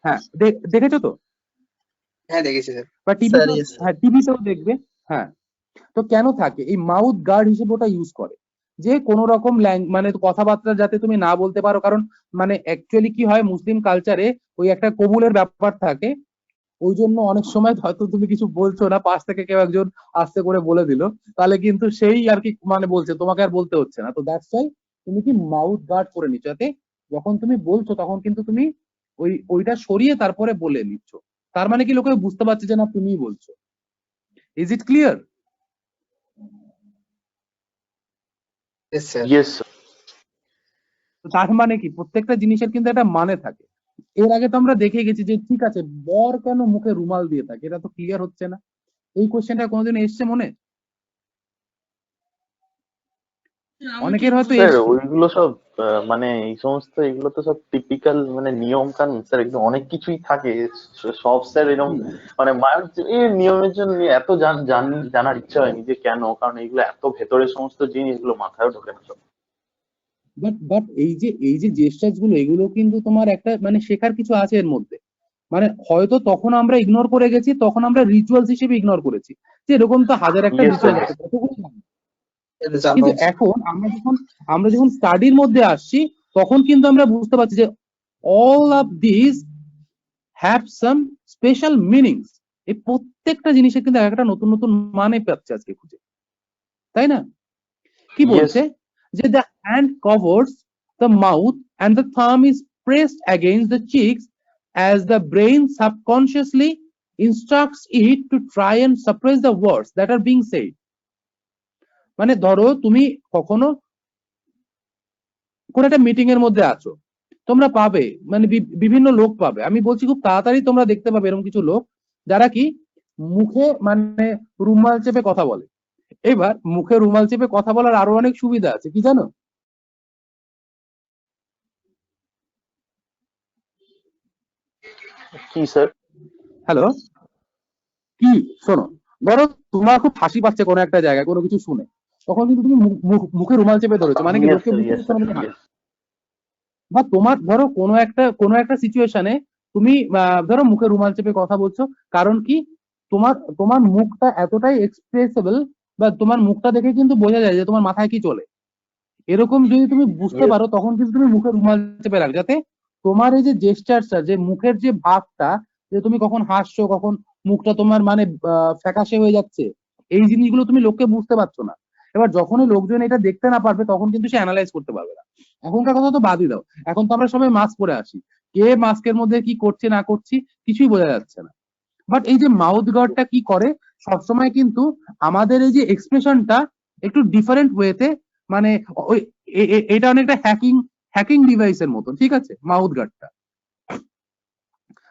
হ্যাঁ দেখেছো তো, হ্যাঁ দেখেছি স্যার। বা টিভি, Sir, yes, sir. হ্যাঁ টিভিতেও দেখবে। হ্যাঁ, তো কেন থাকে? এই মাউথ গার্ড হিসেবে ওটা ইউজ করে, যে কোন রকম মানে কথাবার্তা যাতে তুমি না বলতে পারো, কারণ মানে অ্যাকচুয়ালি কি হয় মুসলিম কালচারে ওই একটা কবুলের ব্যাপার থাকে, ওই জন্য অনেক সময় হয়তো তুমি কিছু বলছো না, পাশ থেকে কেউ একজন আস্তে করে বলে দিল, তাহলে কিন্তু সেই আর কি মানে বলছে, তোমাকে আর বলতে হচ্ছে না। তো দ্যাটস ওয়াই তুমি কি মাউথ গার্ড করে নিচ্ছ, যাতে যখন তুমি বলছো তখন কিন্তু তুমি ওইটা সরিয়ে তারপরে বলে নিচ্ছ। তার মানে কি লোকে বুঝতে পারছে যে না তুমিই বলছো। Is it clear? Yes, sir. Yes sir. তো তার মানে কি প্রত্যেকটা জিনিসের কিন্তু একটা মানে থাকে। এর আগে তো আমরা দেখে গেছি যে ঠিক আছে বর কেন মুখে রুমাল দিয়ে থাকে, এটা তো ক্লিয়ার হচ্ছে না। এই কোশ্চেনটা কোনোদিন এসছে মনে? আমি ঠিক অনেকের হয়তো স্যার এসছে। ওইগুলো সব মানে এই সমস্ত এগুলো তো সব টিপিক্যাল মানে নিয়ম কানুন স্যার, এগুলো অনেক কিছুই থাকে। সব স্যার এরকম মানে এই নিয়মের জন্য এত জানার ইচ্ছা হয়নি যে কেন, কারণ এগুলো এত ভেতরের সমস্ত জিনিসগুলো মাথায় ঢোকে না সব। বাট এই যে জেস্টার্স গুলো এগুলো কিন্তু তোমার একটা মানে শেখার কিছু আছে এর মধ্যে। মানে হয়তো তখন আমরা ইগনোর করে গেছি, তখন আমরা রিচুয়ালস হিসেবে ইগনোর করেছি যে এরকম তো হাজার একটা ইয়েস রিচুয়াল স্যার। আছে, কতগুলো জানি। It is কিন্তু announced. এখন আমরা যখন স্টাডির মধ্যে আসছি তখন কিন্তু আমরা বুঝতে পারছি যে all of this have some special meanings. এই প্রত্যেকটা জিনিসের কিন্তু একটা নতুন নতুন মানে পাচ্ছে আজকে খুঁজে, তাই না? কি Yes. বলছে যে the hand covers the mouth and the thumb is pressed against the cheeks as the brain subconsciously instructs it to try and suppress the words that are being said. মানে ধরো তুমি কখনো কোন একটা মিটিং এর মধ্যে আছো, তোমরা পাবে মানে বিভিন্ন লোক পাবে, আমি বলছি খুব তাড়াতাড়ি তোমরা দেখতে পাবে এরকম কিছু লোক যারা কি মুখে মানে রুমাল চেপে কথা বলে। এবার মুখে রুমাল চেপে কথা বলার আরো অনেক সুবিধা আছে, কি জানো? কি স্যার? হ্যালো, কি শোনো, ধরো তোমার খুব হাসি পাচ্ছে কোনো একটা জায়গায় কোনো কিছু শুনে, তখন কিন্তু তুমি মুখে রুমাল চেপে ধরেছো, মানে কি Yes, লোককে sir, বুঝতে yes, দিচ্ছ না sir, তুমি yes. বা তোমার ধরো কোনো একটা সিচুয়েশনে তুমি ধরো মুখে রুমাল চেপে কথা বলছো, কারণ কি তোমার তোমার মুখটা এতটাই এক্সপ্রেসেবল বা তোমার মুখটা দেখে কিন্তু বোঝা যায় যে তোমার মাথায় কি চলে। এরকম যদি তুমি বুঝতে Yes. পারো তখন কিন্তু তুমি মুখে রুমাল চেপে রাখো, যাতে তোমার এই যে জেস্টারটা, যে মুখের যে ভাবটা, যে তুমি কখন হাসছো কখন মুখটা তোমার মানে ফ্যাকাশে হয়ে যাচ্ছে, এই জিনিসগুলো তুমি লোককে বুঝতে পারছো না। এবার যখনই লোকজন এটা দেখতে না পারবে তখন কিন্তু সে অ্যানালাইজ করতে পারবে না। এখনকার কথা তো বাদই দাও, এখন তো আমরা সবাই মাস্ক পরে আসি, কে মাস্কের মধ্যে কি করছে না করছি কিছুই বোঝা যাচ্ছে না। বাট এই যে মাউথ গার্ডটা কি করে, সবসময় কিন্তু আমাদের এই যে এক্সপ্রেশনটা একটু ডিফারেন্ট ওয়েতে মানে ওই এটা অনেকটা হ্যাকিং ডিভাইসের মতো, ঠিক আছে? মাউথ গার্ডটা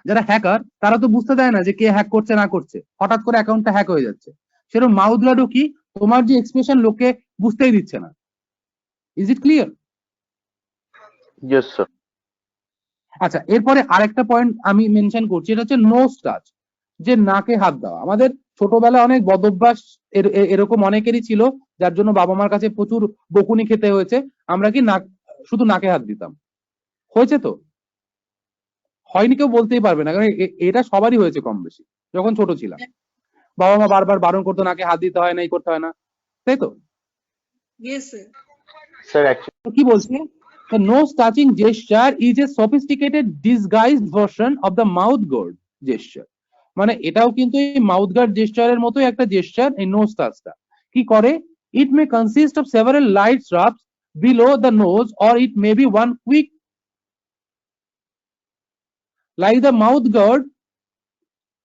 যারা হ্যাকার তারা তো বুঝতে দেয় না যে কে হ্যাক করছে না করছে, হঠাৎ করে অ্যাকাউন্টটা হ্যাক হয়ে যাচ্ছে। সেরকম মাউথ গার্ডও কি তোমার যে এক্সপ্রেশন লোককে বুঝতেই দিচ্ছে না। Is it clear? Yes, sir. আচ্ছা, এরপরে আরেকটা পয়েন্ট আমি মেনশন করছি, এটা হচ্ছে নোজ টাচ, যে নাকে হাত দেওয়া। আমাদের ছোটবেলায় অনেক বদভ্যাস এরকম অনেকেরই ছিল, যার জন্য বাবা মার কাছে প্রচুর বকুনি খেতে হয়েছে। আমরা কি শুধু নাকে হাত দিতাম, হয়েছে তো? হয়নি কেউ বলতেই পারবে না, কারণ এটা সবারই হয়েছে কম বেশি যখন ছোট ছিলাম। বাবা মা বারবার বারণ করতো নাকে হাত দিতে হয় না, এই করতে হয় না, তাই তো? Yes, sir. Sir, actually, তো কি বলছে, the nose touching gesture is a sophisticated disguised version of the mouth guard gesture. মানে এটাও কিন্তু এই মাউথ গার্ড জেস্টারের মতোই একটা জেস্টার। এই নোজ টাচটা কি করে, it may consist of several light rubs below the nose or it may be one quick, like the mouth guard.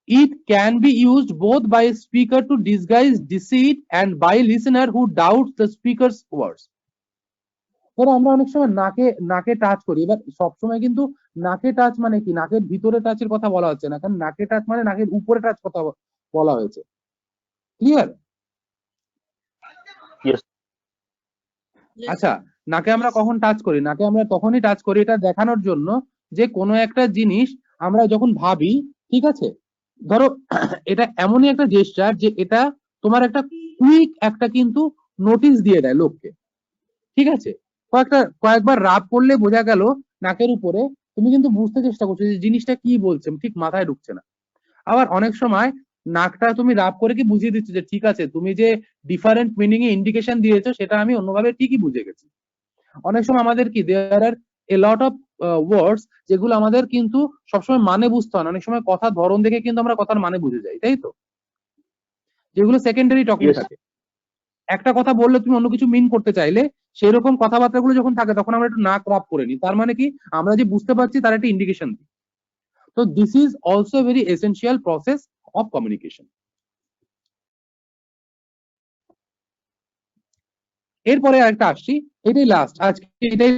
It can be used both by a speaker to disguise deceit and by a listener who doubts the speaker's words. ধরো আমরা অনেক সময় নাকে টাচ করি, এবার সবসময় কিন্তু নাকে টাচ মানে কি নাকের ভিতরে টাচের কথা বলা হচ্ছে না, কারণ নাকে টাচ মানে নাকের উপরে টাচ কথা বলা হয়েছে। ক্লিয়ার? yes. Yes, আচ্ছা, নাকে আমরা কখন টাচ করি? নাকে আমরা তখনই টাচ করি এটা দেখানোর জন্য যে কোনো একটা জিনিস আমরা যখন ভাবি, ঠিক আছে, ধরো এটা এমনই একটা জেস্টার যে এটা তোমার একটা কুইক একটা কিন্তু নোটিশ দিয়ে দেয় লোককে, ঠিক আছে? কয়েকবার রাব করলে বোঝা গেল নাকের উপরে, তুমি কিন্তু বুঝতে চেষ্টা করছো যে জিনিসটা কি বলছে, ঠিক মাথায় ঢুকছে না। আবার অনেক সময় নাকটা তুমি রাব করে কি বুঝিয়ে দিচ্ছ যে ঠিক আছে, তুমি যে ডিফারেন্ট মিনিং এ ইন্ডিকেশন দিয়েছো সেটা আমি অন্যভাবে ঠিকই বুঝে গেছি। অনেক সময় আমাদের কি দেয়ার are A lot of words যেগুলো আমাদের কিন্তু সবসময় মানে বুঝতে হয় না, অনেক সময় কথার ধরন দেখে কিন্তু আমরা কথার মানে বুঝে যাই, তাই তো? যেগুলো সেকেন্ডারি টকিং Yes. থাকে, একটা কথা বললে তুমি অন্য কিছু মিন করতে চাইলে সেরকম কথাবার্তাগুলো যখন থাকে তখন আমরা একটু নাক রাব করে নিই, তার মানে কি আমরা যে বুঝতে পারছি তার একটা ইন্ডিকেশন দিই। তো this is also a very essential process of communication. এরপরে আরেকটা আসছি, এটাই লাস্ট আজকে, এটাই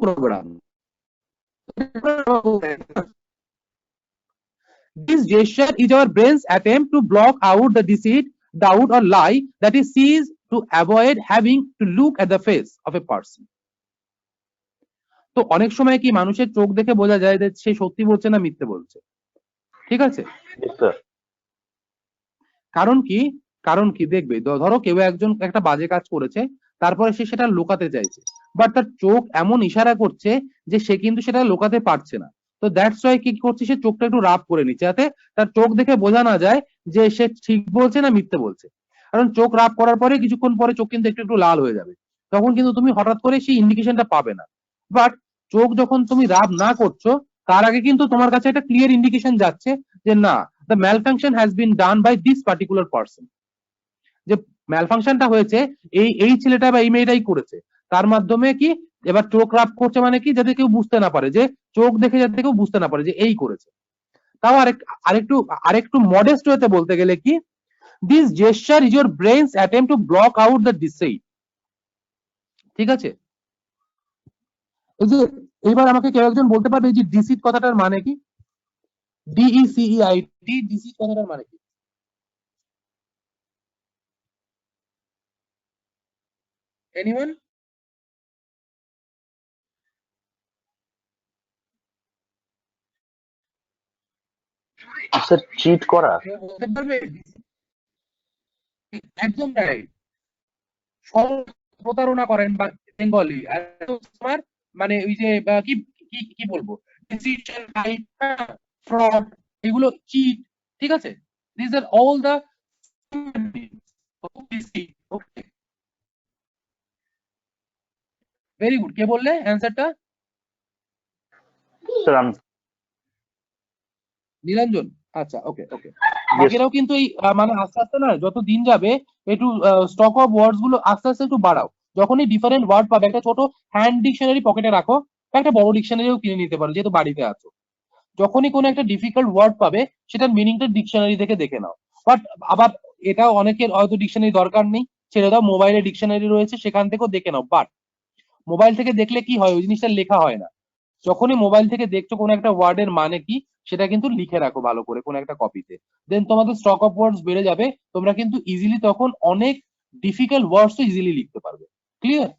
programme. This gesture is our brain's attempt to block out the deceit, doubt or lie that is seized to avoid having to look at the face of a person. তো অনেক সময় কি মানুষের চোখ দেখে বোঝা যায় যে সে সত্যি বলছে না মিথ্যে বলছে, ঠিক আছে? Yes, sir. কারণ কি, কারণ কি দেখবে, ধরো কেউ একজন একটা বাজে কাজ করেছে, তারপরে সে সেটা লুকাতে চাইছে, বাট তার চোখ এমন ইশারা করছে যে সে কিন্তু সেটা লুকাতে পারছে না। তো দ্যাটস ওয়াই কি করছে, সে চোখটা একটু রাব করে নিচ্ছে, যাতে তার চোখ দেখে বোঝা না যায় যে সে ঠিক বলছে না মিথ্যে বলছে। কারণ চোখ রাব করার পরে কিছুক্ষণ পরে চোখ কিন্তু একটু একটু লাল হয়ে যাবে, তখন কিন্তু তুমি হঠাৎ করে সেই ইন্ডিকেশনটা পাবে না। বাট চোখ যখন তুমি রাব না করছো, তার আগে কিন্তু তোমার কাছে একটা ক্লিয়ার ইন্ডিকেশন যাচ্ছে যে না, the malfunction has been done by this particular person, যে ম্যালফাংশনটা হয়েছে এই ছেলেটা বা এই মেয়েটাই করেছে। তার মাধ্যমে কি এবার চোখ রাব করছে, মানে কি যাতে কেউ বুঝতে না পারে, যে চোখ দেখে যাতে কেউ বুঝতে না পারে যে এই করেছে। তাও আরেকটু মডেস্ট ওয়েতে বলতে গেলে কি, this gesture is your brain's attempt to block out the deceit, ঠিক আছে? এই যে এবার আমাকে কেউ একজন বলতে পারবে এই যে ডিসিট কথাটার মানে কি? DECEIT, ডিসিট কথাটার মানে কি? Anyone? স্যার চিট করা। কেউ বলতে পারবে? একদম রাইট, সরল প্রতারণা করেন বা বেঙ্গলি তোমার মানে ওই যে কি কি কি বলবো, ডিসিশন ফাইট, ফ্রড, এগুলো চিট, ঠিক আছে? This are all the very good. কে বললে অ্যান্সারটা? স্যার নিরঞ্জন, আচ্ছা ওকে ওকে। বাকিরাও কিন্তু এই মানে আস্তে আস্তে না, যত দিন যাবে একটু স্টক অফ ওয়ার্ডস গুলো আস্তে আস্তে একটু বাড়াও। যখনই ডিফারেন্ট ওয়ার্ড পাবে, একটা ছোট হ্যান্ড ডিকশনারি পকেটে রাখো, বা একটা বড় ডিকশনারিও কিনে নিতে পারো যেহেতু বাড়িতে আছো। যখনই কোনো একটা ডিফিকাল্ট ওয়ার্ড পাবে, সেটার মিনিংটা ডিকশনারি থেকে দেখে নাও। বাট আবার এটাও অনেকের হয়তো ডিকশনারি দরকার নেই, ছেড়ে দাও, মোবাইলে ডিকশনারি রয়েছে, সেখান থেকেও দেখে নাও। বাট মোবাইল থেকে দেখলে কি হয়, ওই জিনিসটা লেখা হয় না। যখনই মোবাইল থেকে দেখছো কোনো একটা ওয়ার্ডের মানে কি, সেটা কিন্তু লিখে রাখো ভালো করে কোনো একটা কপিতে, দেন তোমাদের স্টক অফ ওয়ার্ডস বেড়ে যাবে, তোমরা কিন্তু ইজিলি তখন অনেক ডিফিকাল্ট ওয়ার্ডস ইজিলি লিখতে পারবে। ক্লিয়ার?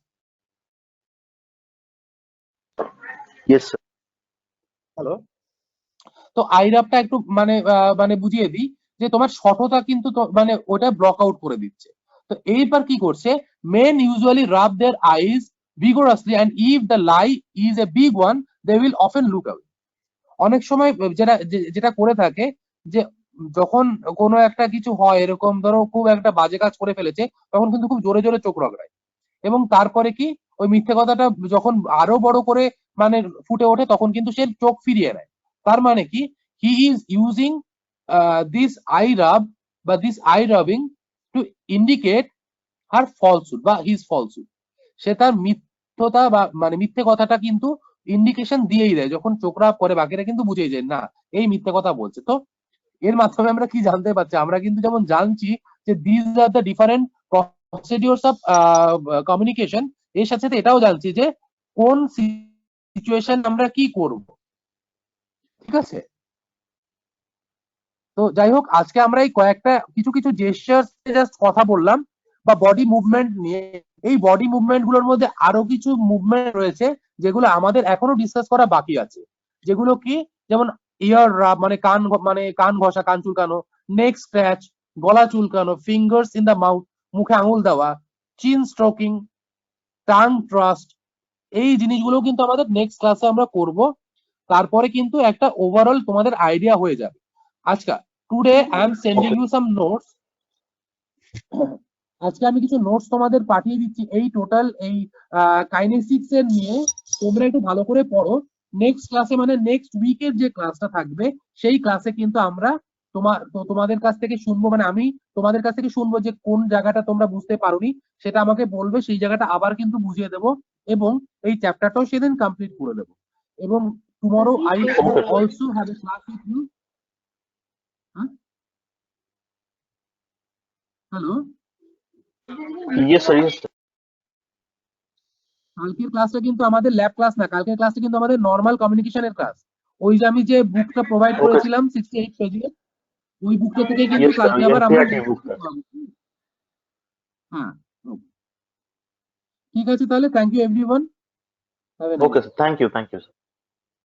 Yes sir. হ্যালো, তো আইরাবটা একটু মানে মানে বুঝিয়ে দিই, যে তোমার সঠতা কিন্তু মানে ওটা ব্লক আউট করে দিচ্ছে। তো এইবার কি করছে, men usually rub their eyes vigorously and if the lie is a big one they will often look away. অনেক সময় যেটা করে থাকে, যে যখন কোনো একটা কিছু হয়, এরকম ধরো খুব একটা বাজে কাজ করে ফেলেছে, তখন কিন্তু খুব জোরে জোরে চোখ রগড়ায়, এবং তারপরে কি ওই মিথ্যে কথাটা যখন আরো বড় করে মানে ফুটে ওঠে, তখন কিন্তু সে চোখ ফিরিয়ে নেয়। তার মানে কি, he is using this eye rub বা this eye rubbing to indicate her falsehood বা হিজ ফলসুড। সে তার মিথ্যতা বা মানে মিথ্যে কথাটা কিন্তু ইন্ডিকেশন দিয়েই দেয়, যখন চোখ রাব করে বাকিরা কিন্তু বুঝেই যায় না এই মিথ্যে কথা বলছে। তো এর মাধ্যমে আমরা কি জানতে পারছি, আমরা কিন্তু যেমন জানছি যে this are the different procedures of communication, এর সাথে সাথে এটাও জানছি যে কোন সিচুয়েশন আমরা কি করব, ঠিক আছে? তো যাই হোক, আজকে আমরা এই কয়েকটা কিছু কিছু জেস্টার্স জাস্ট কথা বললাম বা বডি মুভমেন্ট নিয়ে। এই বডি মুভমেন্ট গুলোর মধ্যে আরো কিছু মুভমেন্ট রয়েছে যেগুলো আমাদের এখনো ডিসকাস করা বাকি আছে, যেগুলো কি, যেমন ইয়ার রাব মানে কান ঘষা, কান চুলকানো, নেক স্ক্র্যাচ, গলা চুলকানো, ফিঙ্গার্স ইন দা মাউথ, মুখে আঙুল দেওয়া, চিন স্ট্রোকিং, টাং ট্রাস্ট, এই জিনিসগুলো কিন্তু আমাদের নেক্সট ক্লাসে আমরা করব। তারপরে কিন্তু একটা ওভারঅল তোমাদের আইডিয়া হয়ে যাবে। আজকা today I am sending you some notes. আজকে আমি কিছু নোটস তোমাদের পাঠিয়ে দিচ্ছি, এই টোটাল এই কাইনেসিক্স এর নিয়ে তোমরা একটু ভালো করে পড়ো। নেক্সট ক্লাসে মানে নেক্সট উইকের যে ক্লাসটা থাকবে, সেই ক্লাসে কিন্তু আমরা তোমাদের কাছ থেকে শুনবো, মানে আমি তোমাদের কাছ থেকে শুনবো যে কোন জায়গাটা তোমরা বুঝতে পারোনি, সেটা আমাকে বলবে, সেই জায়গাটা আবার কিন্তু বুঝিয়ে দেবো, এবং এই চ্যাপ্টারটাও সেদিন কমপ্লিট করে দেবো। এবং tomorrow I also have a class with you. Hello, Yes, sir. Yes, sir. কালকের ক্লাসটা কিন্তু আমাদের ল্যাব ক্লাস না, কালকের ক্লাসটা কিন্তু আমাদের নর্মাল কমিউনিকেশনের ক্লাস। ওই যে আমি যে বুকটা প্রোভাইড Okay. করেছিলাম 68 পেজের, ওই বুকটা থেকে কিন্তু Yes, sir. কালকে আবার আমরা NCERT book. হ্যাঁ, ঠিক আছে তাহলে, thank you everyone. Okay, sir. Thank you. Thank you, sir.